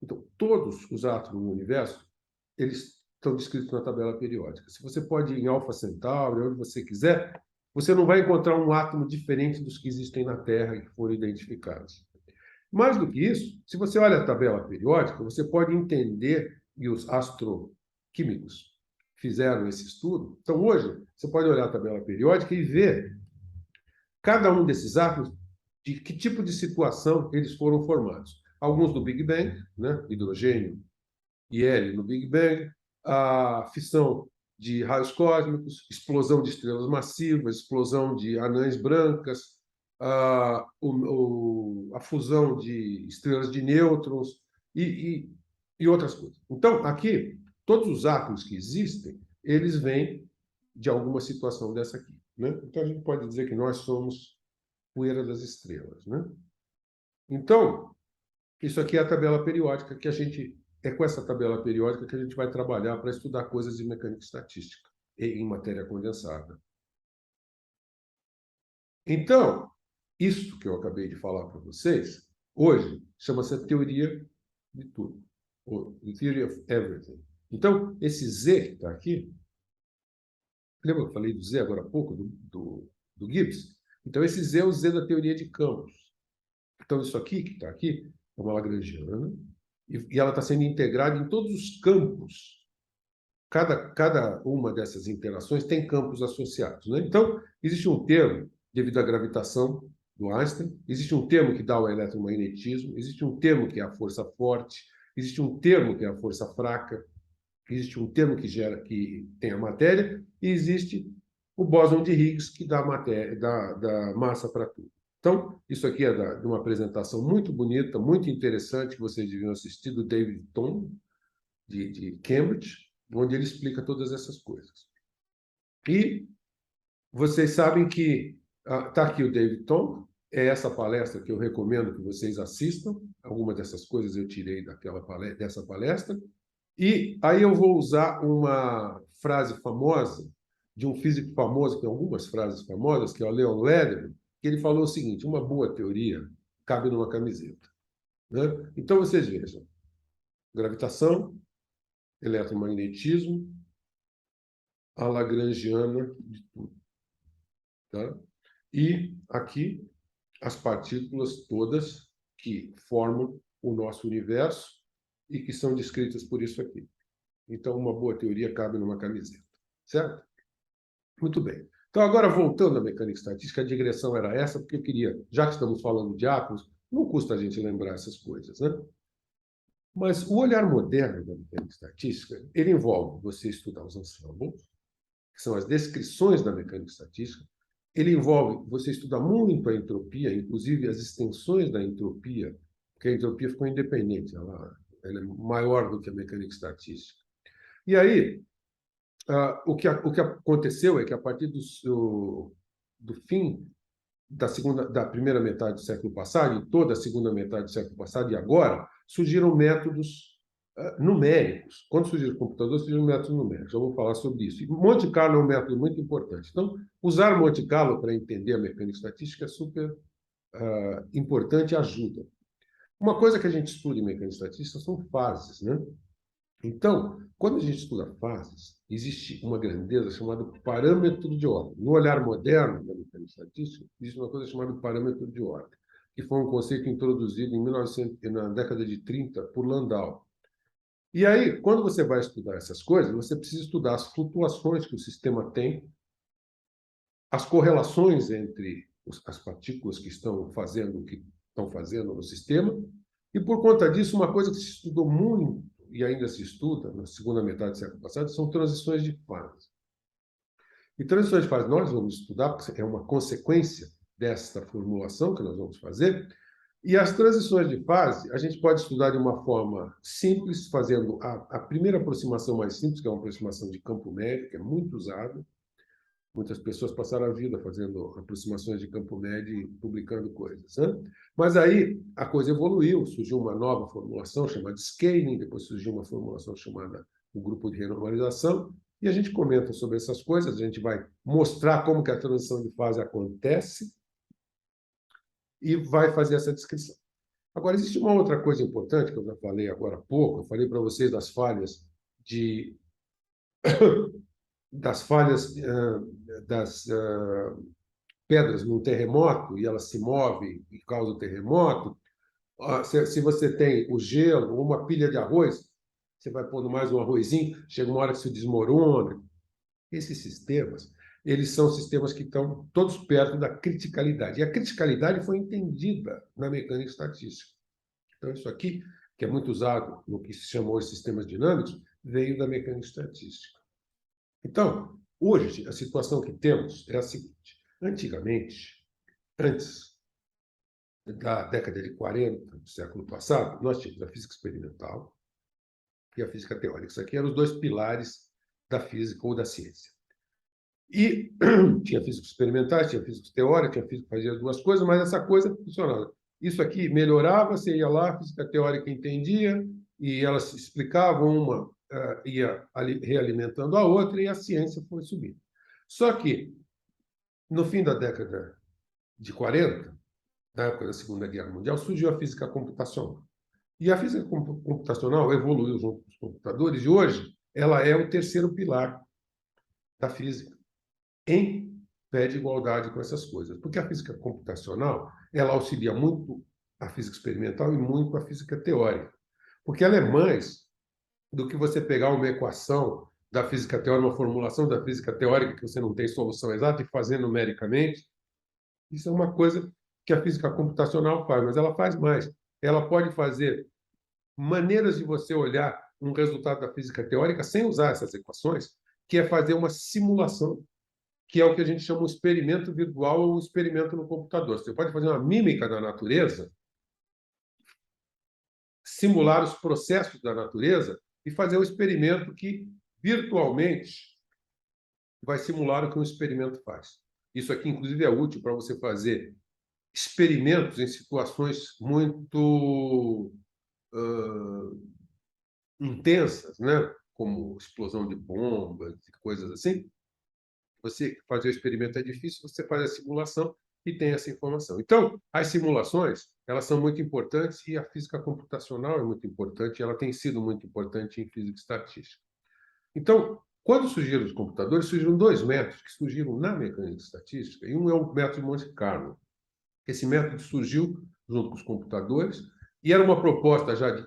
S1: Então, todos os átomos no universo, eles estão descritos na tabela periódica. Se você pode ir em Alpha Centauri, onde você quiser, você não vai encontrar um átomo diferente dos que existem na Terra e que foram identificados. Mais do que isso, se você olha a tabela periódica, você pode entender, e os astroquímicos fizeram esse estudo. Então, hoje, você pode olhar a tabela periódica e ver cada um desses átomos, de que tipo de situação eles foram formados. Alguns do Big Bang, né? Hidrogênio e hélio no Big Bang, a fissão de raios cósmicos, explosão de estrelas massivas, explosão de anãs brancas, a fusão de estrelas de nêutrons e outras coisas. Então, aqui, todos os átomos que existem, eles vêm de alguma situação dessa aqui, né? Então, a gente pode dizer que nós somos poeira das estrelas, né? Então, isso aqui é a tabela periódica que a gente... É com essa tabela periódica que a gente vai trabalhar para estudar coisas de mecânica estatística em matéria condensada. Então, isso que eu acabei de falar para vocês, hoje, chama-se a teoria de tudo, ou the theory of everything. Então, esse Z que está aqui, lembra que eu falei do Z agora há pouco, do Gibbs? Então, esse Z é o Z da teoria de campos. Então, isso aqui, que está aqui, é uma lagrangiana, e ela está sendo integrada em todos os campos. Cada uma dessas interações tem campos associados, né? Então, existe um termo, devido à gravitação do Einstein, existe um termo que dá o eletromagnetismo, existe um termo que é a força forte, existe um termo que é a força fraca, existe um termo que tem a matéria, e existe o bóson de Higgs, que dá, matéria, dá massa para tudo. Então, isso aqui é de uma apresentação muito bonita, muito interessante, que vocês deviam assistir, do David Thom, de Cambridge, onde ele explica todas essas coisas. E vocês sabem que está aqui o David Thom, é essa palestra que eu recomendo que vocês assistam. Algumas dessas coisas eu tirei dessa palestra. E aí eu vou usar uma frase famosa de um físico famoso, tem algumas frases famosas, que é o Leon Lederman, que ele falou o seguinte: uma boa teoria cabe numa camiseta. Né? Então, vocês vejam, gravitação, eletromagnetismo, a lagrangiana de tudo. Tá? E aqui, as partículas todas que formam o nosso universo e que são descritas por isso aqui. Então, uma boa teoria cabe numa camiseta. Certo? Muito bem. Então, agora, voltando à mecânica estatística, a digressão era essa, porque eu queria, já que estamos falando de átomos, não custa a gente lembrar essas coisas, né? Mas o olhar moderno da mecânica estatística, ele envolve você estudar os ensembles, que são as descrições da mecânica estatística. Ele envolve você estudar muito a entropia, inclusive as extensões da entropia, porque a entropia ficou independente, ela é maior do que a mecânica estatística. E aí, o que aconteceu é que, a partir do fim da primeira metade do século passado, e toda a segunda metade do século passado, e agora, surgiram métodos numéricos. Quando surgiram os computadores, surgiram métodos numéricos. Eu vou falar sobre isso. E Monte Carlo é um método muito importante. Então, usar Monte Carlo para entender a mecânica estatística é super importante e ajuda. Uma coisa que a gente estuda em mecânica estatística são fases, né? Então, quando a gente estuda fases, existe uma grandeza chamada parâmetro de ordem. No olhar moderno da mecânica estatística, existe uma coisa chamada parâmetro de ordem, que foi um conceito introduzido na década de 30 por Landau. E aí, quando você vai estudar essas coisas, você precisa estudar as flutuações que o sistema tem, as correlações entre as partículas que estão fazendo o que estão fazendo no sistema, e por conta disso, uma coisa que se estudou muito e ainda se estuda na segunda metade do século passado são transições de fase. E transições de fase nós vamos estudar, porque é uma consequência desta formulação que nós vamos fazer. E as transições de fase, a gente pode estudar de uma forma simples, fazendo a primeira aproximação mais simples, que é uma aproximação de campo médio, que é muito usada. Muitas pessoas passaram a vida fazendo aproximações de campo médio e publicando coisas, né? Mas aí a coisa evoluiu, surgiu uma nova formulação chamada scaling, depois surgiu uma formulação chamada o grupo de renormalização, e a gente comenta sobre essas coisas, a gente vai mostrar como que a transição de fase acontece e vai fazer essa descrição. Agora, existe uma outra coisa importante que eu já falei agora há pouco, eu falei para vocês das falhas das pedras num terremoto e elas se movem e causam terremoto. Se você tem o gelo ou uma pilha de arroz, você vai pondo mais um arrozinho, chega uma hora que se desmorona. Esses sistemas, eles são sistemas que estão todos perto da criticalidade. E a criticalidade foi entendida na mecânica estatística. Então, isso aqui, que é muito usado no que se chamou de sistemas dinâmicos, veio da mecânica estatística. Então, hoje, a situação que temos é a seguinte: antigamente, antes da década de 40 do século passado, nós tínhamos a física experimental e a física teórica. Isso aqui eram os dois pilares da física ou da ciência. E tinha físicos experimentais, tinha físicos teóricos, tinha físico que fazia as duas coisas, mas essa coisa funcionava. Isso aqui melhorava, você ia lá, a física teórica entendia, e elas explicavam, uma ia realimentando a outra, e a ciência foi subindo. Só que, no fim da década de 40, na época da Segunda Guerra Mundial, surgiu a física computacional. E a física computacional evoluiu junto com os computadores e hoje ela é o terceiro pilar da física, em pé de igualdade com essas coisas. Porque a física computacional ela auxilia muito a física experimental e muito a física teórica. Porque ela é mais do que você pegar uma equação da física teórica, uma formulação da física teórica que você não tem solução exata e fazer numericamente. Isso é uma coisa que a física computacional faz, mas ela faz mais. Ela pode fazer maneiras de você olhar um resultado da física teórica sem usar essas equações, que é fazer uma simulação, que é o que a gente chama de experimento virtual ou experimento no computador. Você pode fazer uma mímica da natureza, simular os processos da natureza e fazer um experimento que virtualmente vai simular o que um experimento faz. Isso aqui, inclusive, é útil para você fazer experimentos em situações muito intensas, né? Como explosão de bombas e coisas assim. Você fazer o experimento é difícil, você faz a simulação e tem essa informação. Então, as simulações, elas são muito importantes e a física computacional é muito importante, ela tem sido muito importante em física e estatística. Então, quando surgiram os computadores, surgiram dois métodos que surgiram na mecânica estatística, e um é o método de Monte Carlo. Esse método surgiu junto com os computadores e era uma proposta já de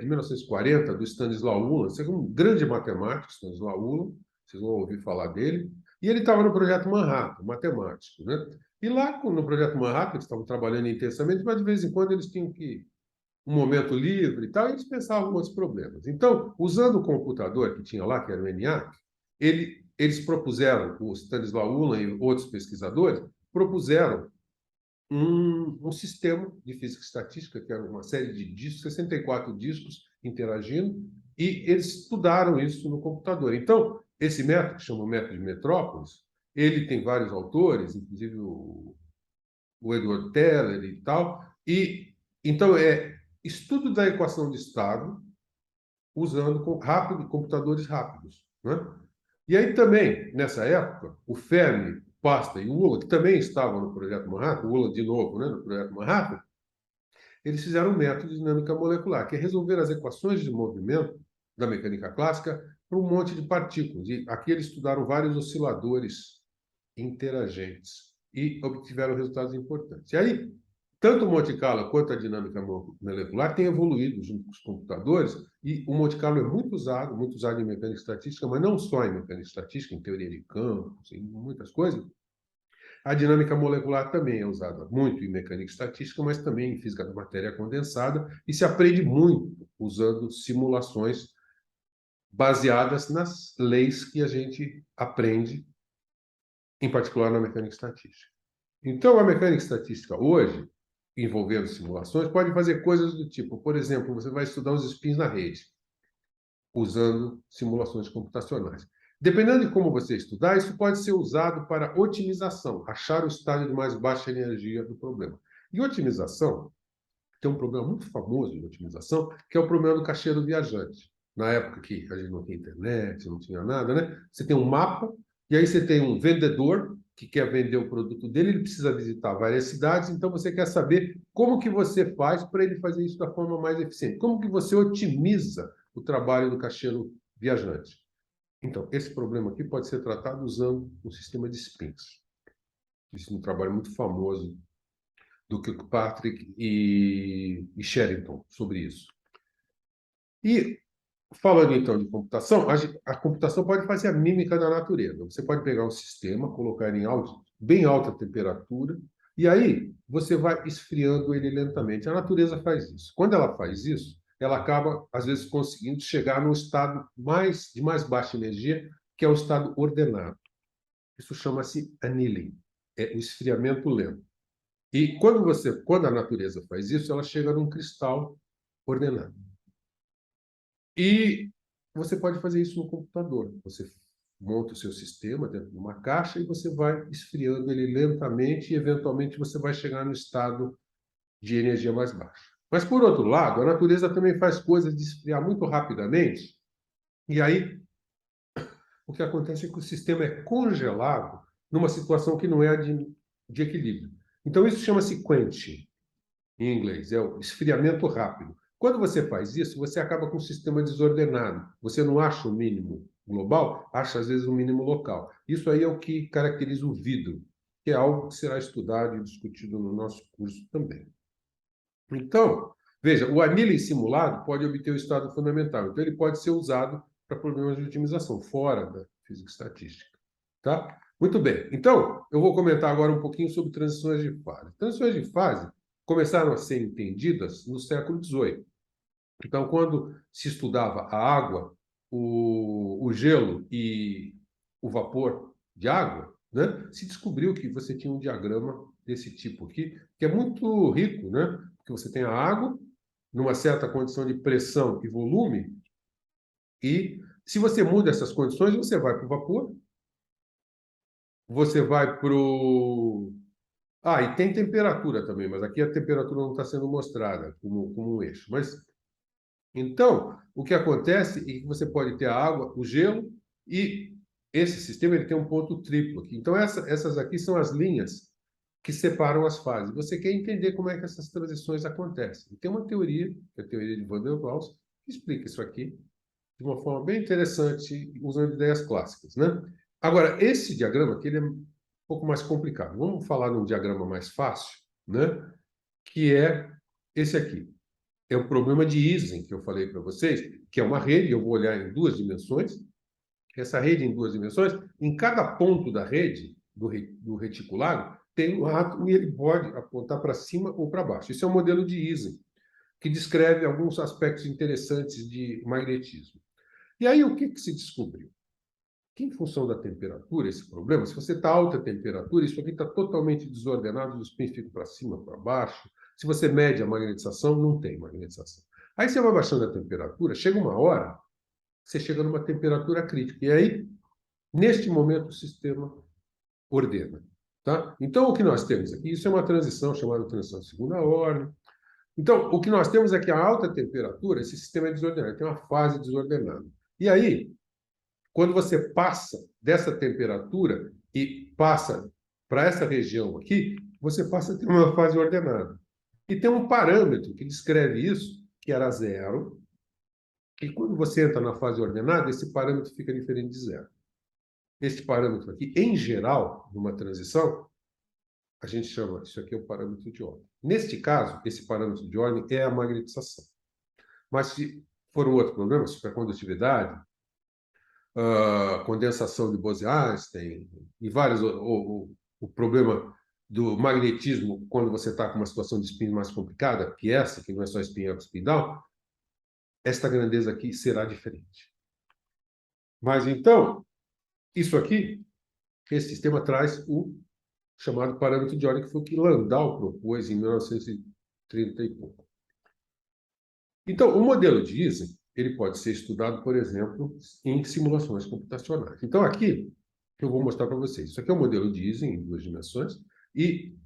S1: 1940, do Stanisław Ulam, que é um grande matemático, Stanisław Ulam, vocês vão ouvir falar dele, e ele estava no projeto Manhattan, matemático, né? E lá no projeto Manhattan, eles estavam trabalhando intensamente, mas de vez em quando eles tinham que um momento livre e tal, e eles pensavam em outros problemas. Então, usando o computador que tinha lá, que era o ENIAC, eles propuseram, o Stanisław Ulam e outros pesquisadores, propuseram um sistema de física estatística, que era uma série de discos, 64 discos interagindo, e eles estudaram isso no computador. Então, esse método, que chama o método de Metrópolis, ele tem vários autores, inclusive o Edward Teller e tal, e então é estudo da equação de estado usando computadores rápidos, né? E aí também, nessa época, o Fermi, Pasta e o Ulla, que também estavam no projeto Manhattan, o Ulla de novo, né, no projeto Manhattan, eles fizeram um método de dinâmica molecular, que é resolver as equações de movimento da mecânica clássica para um monte de partículas. E aqui eles estudaram vários osciladores interagentes e obtiveram resultados importantes. E aí, tanto o Monte Carlo quanto a dinâmica molecular têm evoluído junto com os computadores, e o Monte Carlo é muito usado em mecânica estatística, mas não só em mecânica estatística, em teoria de campos, em muitas coisas. A dinâmica molecular também é usada muito em mecânica estatística, mas também em física da matéria condensada, e se aprende muito usando simulações baseadas nas leis que a gente aprende, em particular na mecânica estatística. Então, a mecânica estatística hoje, envolvendo simulações, pode fazer coisas do tipo, por exemplo, você vai estudar os spins na rede, usando simulações computacionais. Dependendo de como você estudar, isso pode ser usado para otimização, achar o estágio de mais baixa energia do problema. E otimização, tem um problema muito famoso de otimização, que é o problema do caixeiro viajante. Na época que a gente não tinha internet, não tinha nada, né? Você tem um mapa, e aí você tem um vendedor que quer vender o produto dele, ele precisa visitar várias cidades, então você quer saber como que você faz para ele fazer isso da forma mais eficiente. Como que você otimiza o trabalho do caixeiro viajante? Então, esse problema aqui pode ser tratado usando um sistema de spins. Isso é um trabalho muito famoso do Kirkpatrick e Sherrington sobre isso. E, falando então de computação, a computação pode fazer a mímica da natureza. Você pode pegar um sistema, colocar ele em bem alta temperatura, e aí você vai esfriando ele lentamente. A natureza faz isso. Quando ela faz isso, ela acaba, às vezes, conseguindo chegar no estado de mais baixa energia, que é o estado ordenado. Isso chama-se annealing, é o esfriamento lento. E quando a natureza faz isso, ela chega num cristal ordenado. E você pode fazer isso no computador. Você monta o seu sistema dentro de uma caixa e você vai esfriando ele lentamente e, eventualmente, você vai chegar no estado de energia mais baixa. Mas, por outro lado, a natureza também faz coisas de esfriar muito rapidamente, e aí o que acontece é que o sistema é congelado numa situação que não é de equilíbrio. Então, isso chama-se quenching, em inglês, é o esfriamento rápido. Quando você faz isso, você acaba com um sistema desordenado. Você não acha o mínimo global, acha às vezes o mínimo local. Isso aí é o que caracteriza o vidro, que é algo que será estudado e discutido no nosso curso também. Então, veja, o annealing simulado pode obter o estado fundamental. Então, ele pode ser usado para problemas de otimização, fora da física estatística. Tá? Muito bem. Então, eu vou comentar agora um pouquinho sobre transições de fase. Transições de fase começaram a ser entendidas no século XVIII. Então, quando se estudava a água, o gelo e o vapor de água, né, se descobriu que você tinha um diagrama desse tipo aqui, que é muito rico, né? Porque você tem a água numa certa condição de pressão e volume, e se você muda essas condições, você vai para o vapor, você vai para o... Ah, e tem temperatura também, mas aqui a temperatura não está sendo mostrada como um eixo. Mas então, o que acontece é que você pode ter a água, o gelo, e esse sistema ele tem um ponto triplo aqui. Então, essas aqui são as linhas que separam as fases. Você quer entender como é que essas transições acontecem. E tem uma teoria, que é a teoria de Van der Waals, que explica isso aqui de uma forma bem interessante, usando ideias clássicas, né? Agora, esse diagrama aqui ele é um pouco mais complicado. Vamos falar de um diagrama mais fácil, né? Que é esse aqui. É o problema de Ising, que eu falei para vocês, que é uma rede, eu vou olhar em duas dimensões. Essa rede em duas dimensões, em cada ponto da rede, do reticulado, tem um átomo e ele pode apontar para cima ou para baixo. Isso é um modelo de Ising, que descreve alguns aspectos interessantes de magnetismo. E aí, o que se descobriu? Que, em função da temperatura, esse problema, se você está a alta temperatura, isso aqui está totalmente desordenado, os spins ficam para cima, para baixo. Se você mede a magnetização, não tem magnetização. Aí você vai baixando a temperatura, chega uma hora, você chega numa temperatura crítica. E aí, neste momento, o sistema ordena. Tá? Então, o que nós temos aqui, isso é uma transição chamada transição de segunda ordem. Então, o que nós temos é que a alta temperatura, esse sistema é desordenado, tem uma fase desordenada. E aí, quando você passa dessa temperatura e passa para essa região aqui, você passa a ter uma fase ordenada. E tem um parâmetro que descreve isso, que era zero, e quando você entra na fase ordenada, esse parâmetro fica diferente de zero. Este parâmetro aqui, em geral, numa transição, a gente chama, isso aqui é o parâmetro de ordem. Neste caso, esse parâmetro de ordem é a magnetização. Mas se for um outro problema, supercondutividade, condensação de Bose-Einstein e vários... O problema do magnetismo, quando você está com uma situação de spin mais complicada, que essa, que não é só spin up, spin down, esta grandeza aqui será diferente. Mas, então, isso aqui, esse sistema traz o chamado parâmetro de ordem, que foi o que Landau propôs em 1930 e pouco. Então, o modelo de Ising, ele pode ser estudado, por exemplo, em simulações computacionais. Então, aqui, eu vou mostrar para vocês. Isso aqui é o modelo de Ising em duas dimensões, e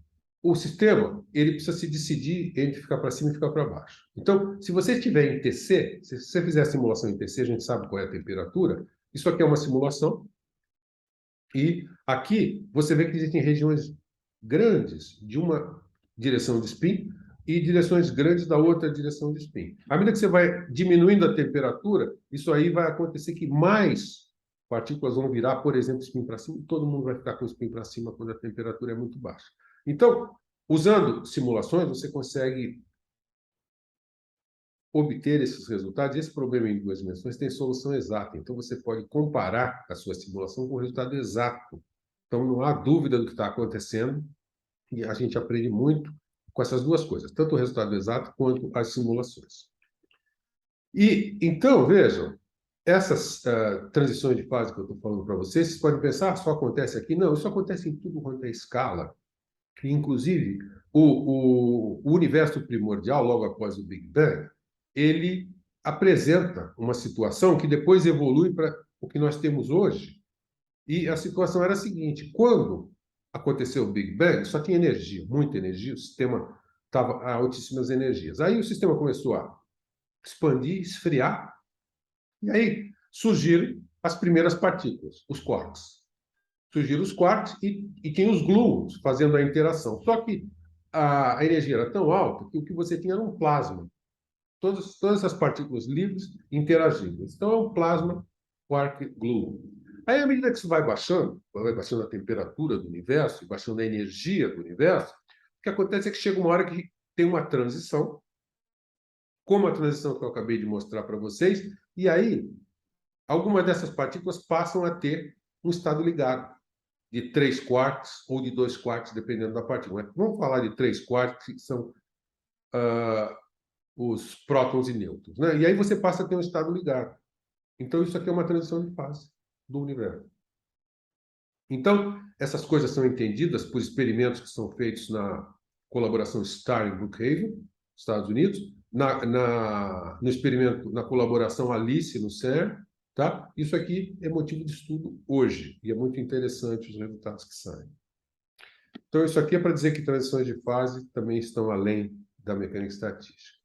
S1: o sistema ele precisa se decidir entre ficar para cima e ficar para baixo. Então, se você estiver em TC, se você fizer a simulação em TC, a gente sabe qual é a temperatura. Isso aqui é uma simulação, e aqui você vê que existem regiões grandes de uma direção de spin e direções grandes da outra direção de spin. À medida que você vai diminuindo a temperatura, isso aí vai acontecer que mais partículas vão virar, por exemplo, spin para cima, e todo mundo vai ficar com spin para cima quando a temperatura é muito baixa. Então, usando simulações, você consegue obter esses resultados. Esse problema em duas dimensões tem solução exata. Então, você pode comparar a sua simulação com o resultado exato. Então, não há dúvida do que está acontecendo. E a gente aprende muito com essas duas coisas, tanto o resultado exato quanto as simulações. E, então, vejam, essas transições de fase que eu estou falando para vocês, vocês podem pensar, só acontece aqui? Não, isso acontece em tudo quanto é escala. Inclusive, o universo primordial, logo após o Big Bang, ele apresenta uma situação que depois evolui para o que nós temos hoje. E a situação era a seguinte: quando aconteceu o Big Bang, só tinha energia, muita energia, o sistema estava a altíssimas energias. Aí o sistema começou a expandir, esfriar, e aí surgiram as primeiras partículas, os quarks. surgiram os quarks e tinha os gluons fazendo a interação. Só que a energia era tão alta que o que você tinha era um plasma. Todas essas partículas livres interagindo. Então, é um plasma quark gluon. Aí, à medida que isso vai baixando a temperatura do universo, baixando a energia do universo, o que acontece é que chega uma hora que tem uma transição, como a transição que eu acabei de mostrar para vocês, e aí algumas dessas partículas passam a ter um estado ligado, de 3 quarks ou de 2 quarks, dependendo da partícula. Mas vamos falar de 3 quarks, que são os prótons e nêutrons, né? E aí você passa a ter um estado ligado. Então, isso aqui é uma transição de fase do universo. Então, essas coisas são entendidas por experimentos que são feitos na colaboração STAR em Brookhaven, Estados Unidos, no experimento, na colaboração ALICE no CERN, tá? Isso aqui é motivo de estudo hoje, e é muito interessante os resultados que saem. Então, isso aqui é para dizer que transições de fase também estão além da mecânica estatística.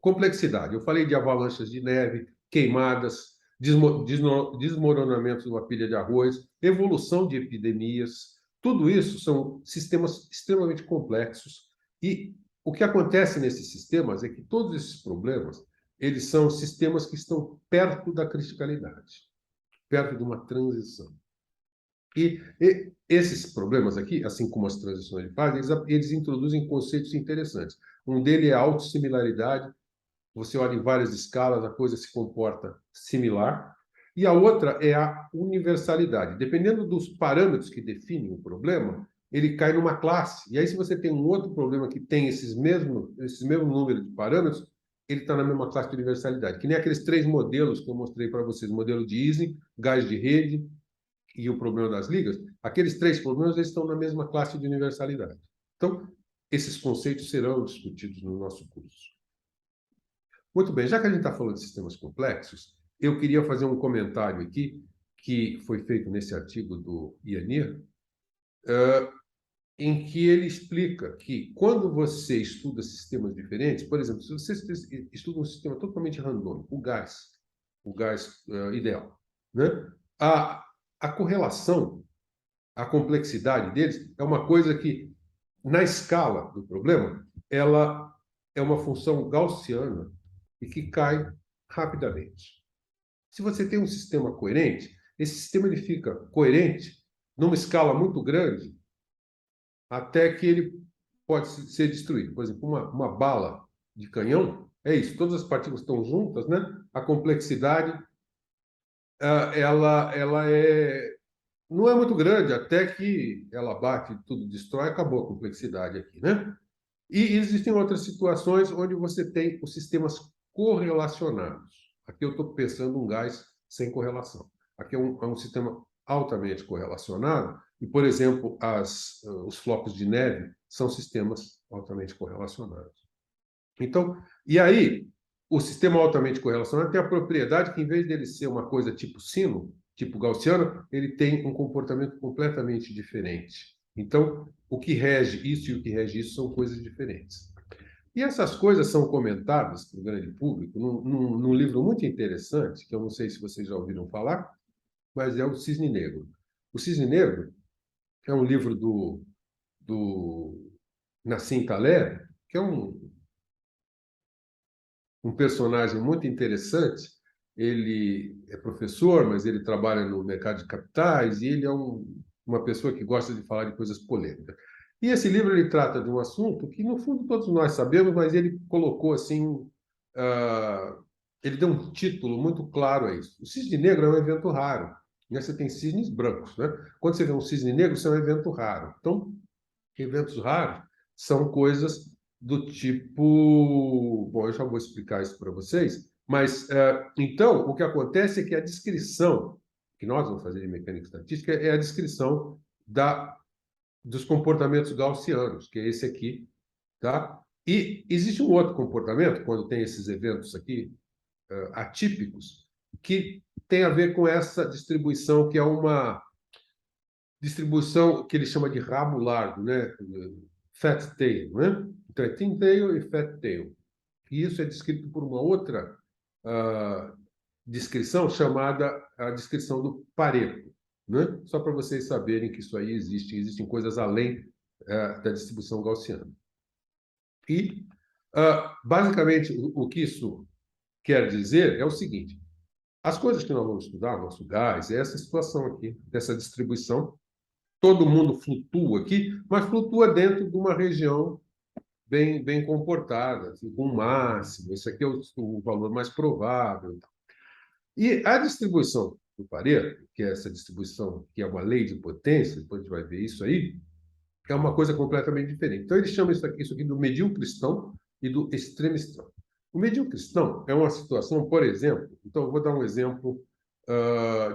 S1: Complexidade. Eu falei de avalanches de neve, queimadas, desmoronamento de uma pilha de arroz, evolução de epidemias. Tudo isso são sistemas extremamente complexos. E o que acontece nesses sistemas é que todos esses problemas, eles são sistemas que estão perto da criticalidade, perto de uma transição. E esses problemas aqui, assim como as transições de fase, eles introduzem conceitos interessantes. Um deles é a autossimilaridade. Você olha em várias escalas, a coisa se comporta similar. E a outra é a universalidade. Dependendo dos parâmetros que definem o problema, ele cai numa classe. E aí, se você tem um outro problema que tem esse mesmo número de parâmetros, ele está na mesma classe de universalidade. Que nem aqueles 3 modelos que eu mostrei para vocês. O modelo de Ising, gás de rede e o problema das ligas. Aqueles 3 problemas eles estão na mesma classe de universalidade. Então, esses conceitos serão discutidos no nosso curso. Muito bem, já que a gente está falando de sistemas complexos, eu queria fazer um comentário aqui, que foi feito nesse artigo do Yanir, em que ele explica que quando você estuda sistemas diferentes, por exemplo, se você estuda um sistema totalmente randômico, o gás ideal, né? A correlação, a complexidade deles é uma coisa que, na escala do problema, ela é uma função gaussiana e que cai rapidamente. Se você tem um sistema coerente, esse sistema ele fica coerente numa escala muito grande até que ele pode ser destruído. Por exemplo, uma bala de canhão é isso, todas as partículas estão juntas, né? A complexidade não é muito grande até que ela bate, tudo destrói, acabou a complexidade aqui, né? E existem outras situações onde você tem os sistemas correlacionados. Aqui eu estou pensando um gás sem correlação. Aqui é um sistema altamente correlacionado e, por exemplo, os flocos de neve são sistemas altamente correlacionados. Então, e aí, o sistema altamente correlacionado tem a propriedade que, em vez dele ser uma coisa tipo sino, tipo gaussiano, ele tem um comportamento completamente diferente. Então, o que rege isso e o que rege isso são coisas diferentes. E essas coisas são comentadas para o grande público num livro muito interessante, que eu não sei se vocês já ouviram falar, mas é o Cisne Negro. O Cisne Negro é um livro do Nassim Taleb, que é um personagem muito interessante. Ele é professor, mas ele trabalha no mercado de capitais e ele é uma pessoa que gosta de falar de coisas polêmicas. E esse livro ele trata de um assunto que, no fundo, todos nós sabemos, mas ele colocou assim, ele deu um título muito claro a isso. O cisne negro é um evento raro. Né? Você tem cisnes brancos, né? Quando você vê um cisne negro, isso é um evento raro. Então, eventos raros são coisas do tipo. Bom, eu já vou explicar isso para vocês, mas então o que acontece é que a descrição que nós vamos fazer de mecânica estatística é a descrição dos comportamentos gaussianos, que é esse aqui, tá? E existe um outro comportamento, quando tem esses eventos aqui atípicos, que tem a ver com essa distribuição, que é uma distribuição que ele chama de rabo largo, né? Fat tail, né? Então, é thin tail e fat tail. E isso é descrito por uma outra descrição chamada a descrição do Pareto, né? Só para vocês saberem que isso aí existe, existem coisas além da distribuição gaussiana. E, basicamente, o que isso quer dizer é o seguinte: as coisas que nós vamos estudar, nosso gás, é essa situação aqui, dessa distribuição. Todo mundo flutua aqui, mas flutua dentro de uma região bem comportada, assim, com máximo. Esse aqui é o valor mais provável. E a distribuição do Pareto, que é essa distribuição que é uma lei de potência, depois a gente vai ver isso aí, é uma coisa completamente diferente. Então, eles chamam isso aqui do medíocre-cristão e do extremistão. O medíocre-cristão é uma situação, por exemplo, então eu vou dar um exemplo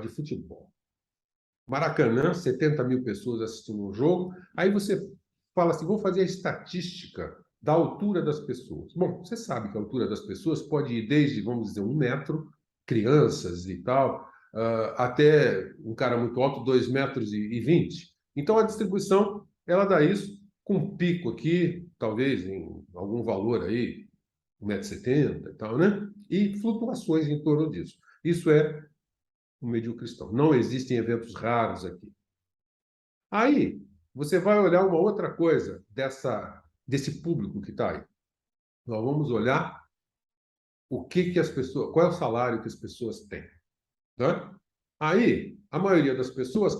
S1: de futebol. Maracanã, 70 mil pessoas assistindo um jogo, aí você fala assim, vou fazer a estatística da altura das pessoas. Bom, você sabe que a altura das pessoas pode ir desde, vamos dizer, 1 metro, crianças e tal, até um cara muito alto, 2,20 metros. Então, a distribuição, ela dá isso com um pico aqui, talvez em algum valor aí, 1,70 m e tal, né? E flutuações em torno disso. Isso é o medíocre-cristão. Não existem eventos raros aqui. Aí, você vai olhar uma outra coisa desse público que está aí. Nós vamos olhar o que as pessoas, qual é o salário que as pessoas têm, né? Aí, a maioria das pessoas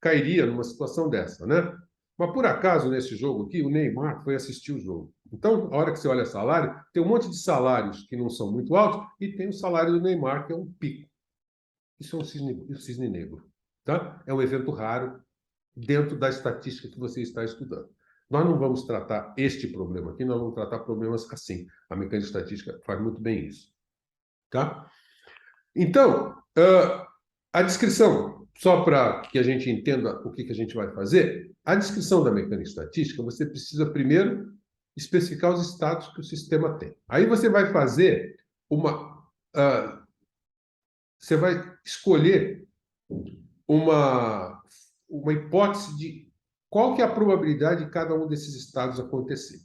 S1: cairia numa situação dessa, né? Mas por acaso nesse jogo aqui, o Neymar foi assistir o jogo. Então, a hora que você olha salário, tem um monte de salários que não são muito altos e tem o salário do Neymar, que é um pico. Isso é um cisne negro, tá? É um evento raro dentro da estatística que você está estudando. Nós não vamos tratar este problema aqui, nós vamos tratar problemas assim. A mecânica estatística faz muito bem isso, tá? Então, a descrição, só para que a gente entenda o que a gente vai fazer, a descrição da mecânica estatística, você precisa primeiro especificar os estados que o sistema tem. Aí você vai fazer você vai escolher uma hipótese de qual que é a probabilidade de cada um desses estados acontecer.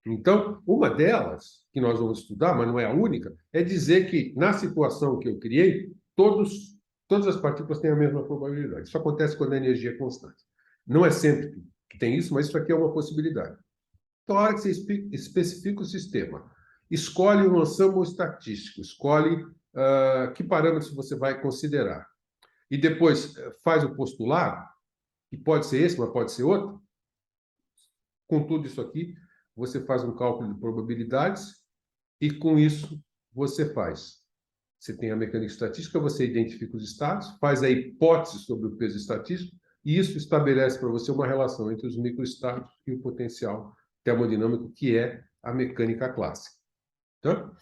S1: Então, uma delas, que nós vamos estudar, mas não é a única, é dizer que, na situação que eu criei, todas as partículas têm a mesma probabilidade. Isso acontece quando a energia é constante. Não é sempre que tem isso, mas isso aqui é uma possibilidade. Então, a hora que você especifica o sistema, escolhe um ensemble estatístico, escolhe que parâmetros você vai considerar. E depois faz o postulado, que pode ser esse, mas pode ser outro. Com tudo isso aqui, você faz um cálculo de probabilidades e, com isso, você faz. Você tem a mecânica estatística, você identifica os estados, faz a hipótese sobre o peso estatístico e isso estabelece para você uma relação entre os microestados e o potencial termodinâmico, que é a mecânica clássica. Então,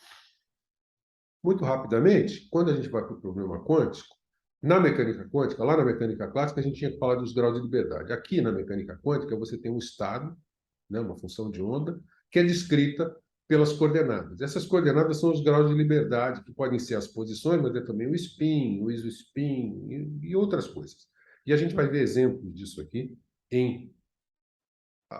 S1: muito rapidamente, quando a gente vai para o problema quântico, na mecânica quântica, lá na mecânica clássica, a gente tinha que falar dos graus de liberdade. Aqui na mecânica quântica, você tem um estado, né, uma função de onda, que é descrita pelas coordenadas. Essas coordenadas são os graus de liberdade, que podem ser as posições, mas é também o spin, o isospin e outras coisas. E a gente vai ver exemplos disso aqui em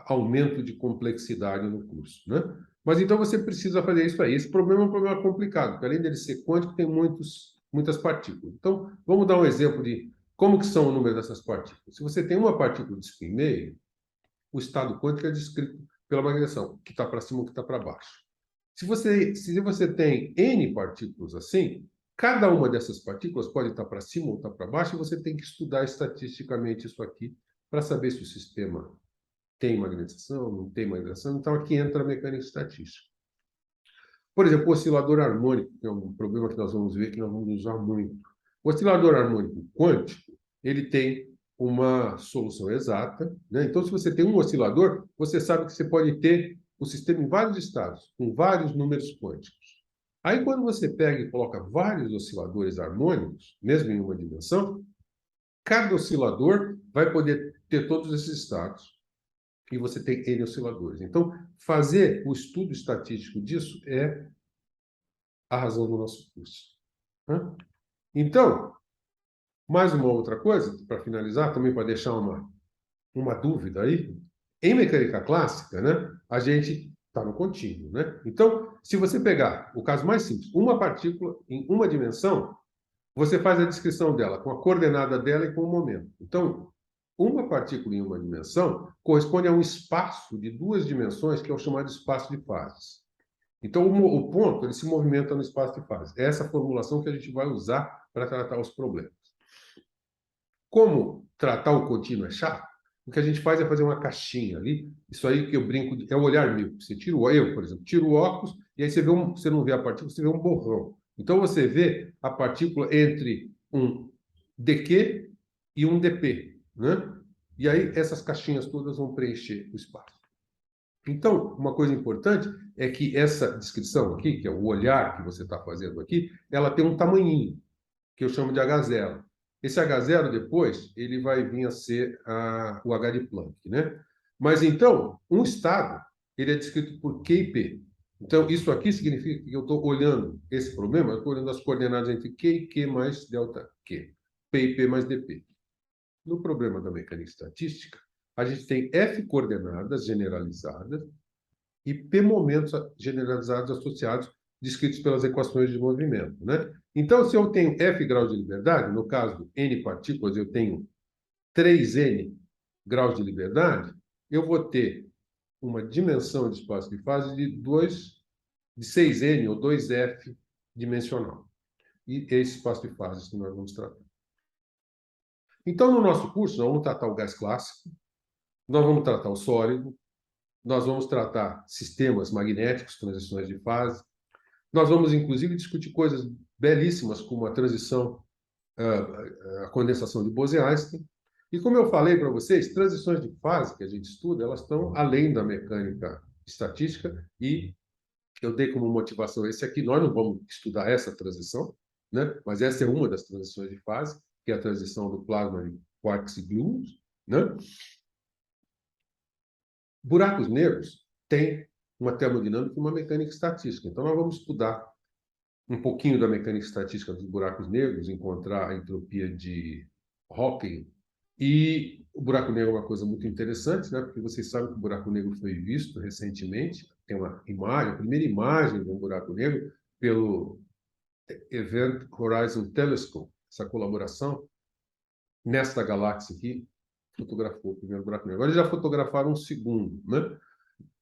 S1: aumento de complexidade no curso, né? Mas então você precisa fazer isso aí. Esse problema é um problema complicado, porque além dele ser quântico, tem muitas partículas. Então, vamos dar um exemplo de como que são o número dessas partículas. Se você tem uma partícula de spin meio, o estado quântico é descrito pela magnetização, que está para cima ou que está para baixo. Se você tem N partículas assim, cada uma dessas partículas pode estar para cima ou estar para baixo, e você tem que estudar estatisticamente isso aqui para saber se o sistema tem magnetização, não tem magnetização. Então, aqui entra a mecânica estatística. Por exemplo, o oscilador harmônico, que é um problema que nós vamos ver, que nós vamos usar muito. O oscilador harmônico quântico, ele tem uma solução exata, né? Então, se você tem um oscilador, você sabe que você pode ter o sistema em vários estados, com vários números quânticos. Aí, quando você pega e coloca vários osciladores harmônicos, mesmo em uma dimensão, cada oscilador vai poder ter todos esses estados. E você tem N osciladores. Então, fazer o estudo estatístico disso é a razão do nosso curso. Né? Então, mais uma outra coisa, para finalizar, também para deixar uma dúvida aí, em mecânica clássica, né, a gente está no contínuo. Né? Então, se você pegar o caso mais simples, uma partícula em uma dimensão, você faz a descrição dela com a coordenada dela e com o momento. Então, uma partícula em uma dimensão corresponde a um espaço de duas dimensões, que é o chamado espaço de fases. Então, o ponto ele se movimenta no espaço de fases. É essa formulação que a gente vai usar para tratar os problemas. Como tratar o contínuo é chato, o que a gente faz é fazer uma caixinha ali. Isso aí que eu brinco, é o olhar míope. Você tira eu, por exemplo, tiro o óculos e aí você não vê a partícula, você vê um borrão. Então você vê a partícula entre um dq e um dp, né? E aí essas caixinhas todas vão preencher o espaço. Então, uma coisa importante é que essa descrição aqui, que é o olhar que você está fazendo aqui, ela tem um tamanhinho, que eu chamo de H0. Esse H0 depois, ele vai vir a ser o H de Planck, né? Mas então, um estado, ele é descrito por Q e P. Então, isso aqui significa que eu estou olhando esse problema, eu estou olhando as coordenadas entre Q e Q mais delta Q, P e P mais dp. No problema da mecânica estatística, a gente tem F coordenadas generalizadas e P momentos generalizados associados, descritos pelas equações de movimento, né? Então, se eu tenho F graus de liberdade, no caso N partículas, eu tenho 3N graus de liberdade, eu vou ter uma dimensão de espaço de fase de 6N ou 2F dimensional. E esse espaço de fases que nós vamos tratar. Então, no nosso curso, nós vamos tratar o gás clássico, nós vamos tratar o sólido, nós vamos tratar sistemas magnéticos, transições de fase. Nós vamos, inclusive, discutir coisas belíssimas, como a transição, a condensação de Bose-Einstein. E, como eu falei para vocês, transições de fase que a gente estuda, elas estão além da mecânica estatística, e eu dei como motivação esse aqui. Nós não vamos estudar essa transição, né? Mas essa é uma das transições de fase, que é a transição do plasma em quarks e gluons, né? Buracos negros têm uma termodinâmica e uma mecânica estatística. Então, nós vamos estudar um pouquinho da mecânica estatística dos buracos negros, encontrar a entropia de Hawking. E o buraco negro é uma coisa muito interessante, né? Porque vocês sabem que o buraco negro foi visto recentemente. Tem uma imagem, a primeira imagem de um buraco negro pelo Event Horizon Telescope. Essa colaboração nesta galáxia aqui fotografou o primeiro buraco negro. Agora eles já fotografaram um segundo, né?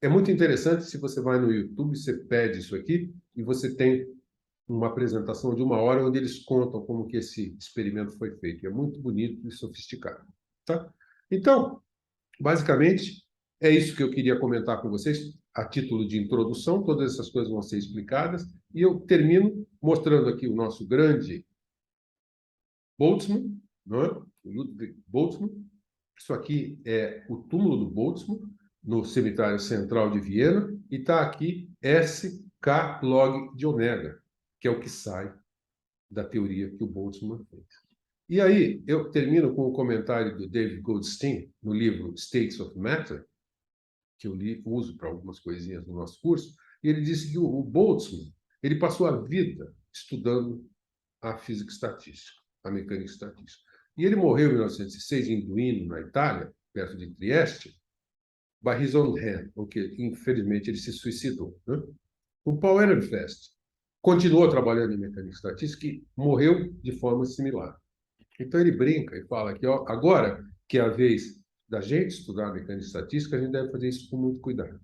S1: É muito interessante. Se você vai no YouTube, você pede isso aqui e você tem uma apresentação de 1 hora onde eles contam como que esse experimento foi feito. É muito bonito e sofisticado, tá? Então, basicamente, é isso que eu queria comentar com vocês a título de introdução. Todas essas coisas vão ser explicadas e eu termino mostrando aqui o nosso grande Boltzmann, não é? Ludwig Boltzmann. Isso aqui é o túmulo do Boltzmann, no cemitério central de Viena, e está aqui SK log de ômega, que é o que sai da teoria que o Boltzmann fez. E aí, eu termino com o comentário do David Goldstein, no livro States of Matter, que eu uso para algumas coisinhas no nosso curso, e ele disse que o Boltzmann ele passou a vida estudando a física estatística, a mecânica estatística. E ele morreu em 1906 em Duino, na Itália, perto de Trieste, by his own hand, porque, infelizmente, ele se suicidou, né? O Paul Ehrenfest continuou trabalhando em mecânica estatística e morreu de forma similar. Então ele brinca e fala que ó, agora que é a vez da gente estudar a mecânica estatística, a gente deve fazer isso com muito cuidado.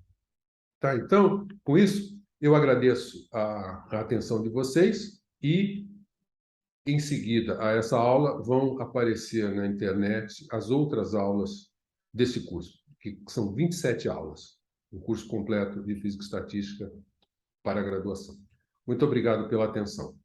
S1: Tá? Então, com isso, eu agradeço a atenção de vocês e, em seguida a essa aula, vão aparecer na internet as outras aulas desse curso, que são 27 aulas, um curso completo de Física e Estatística para a graduação. Muito obrigado pela atenção.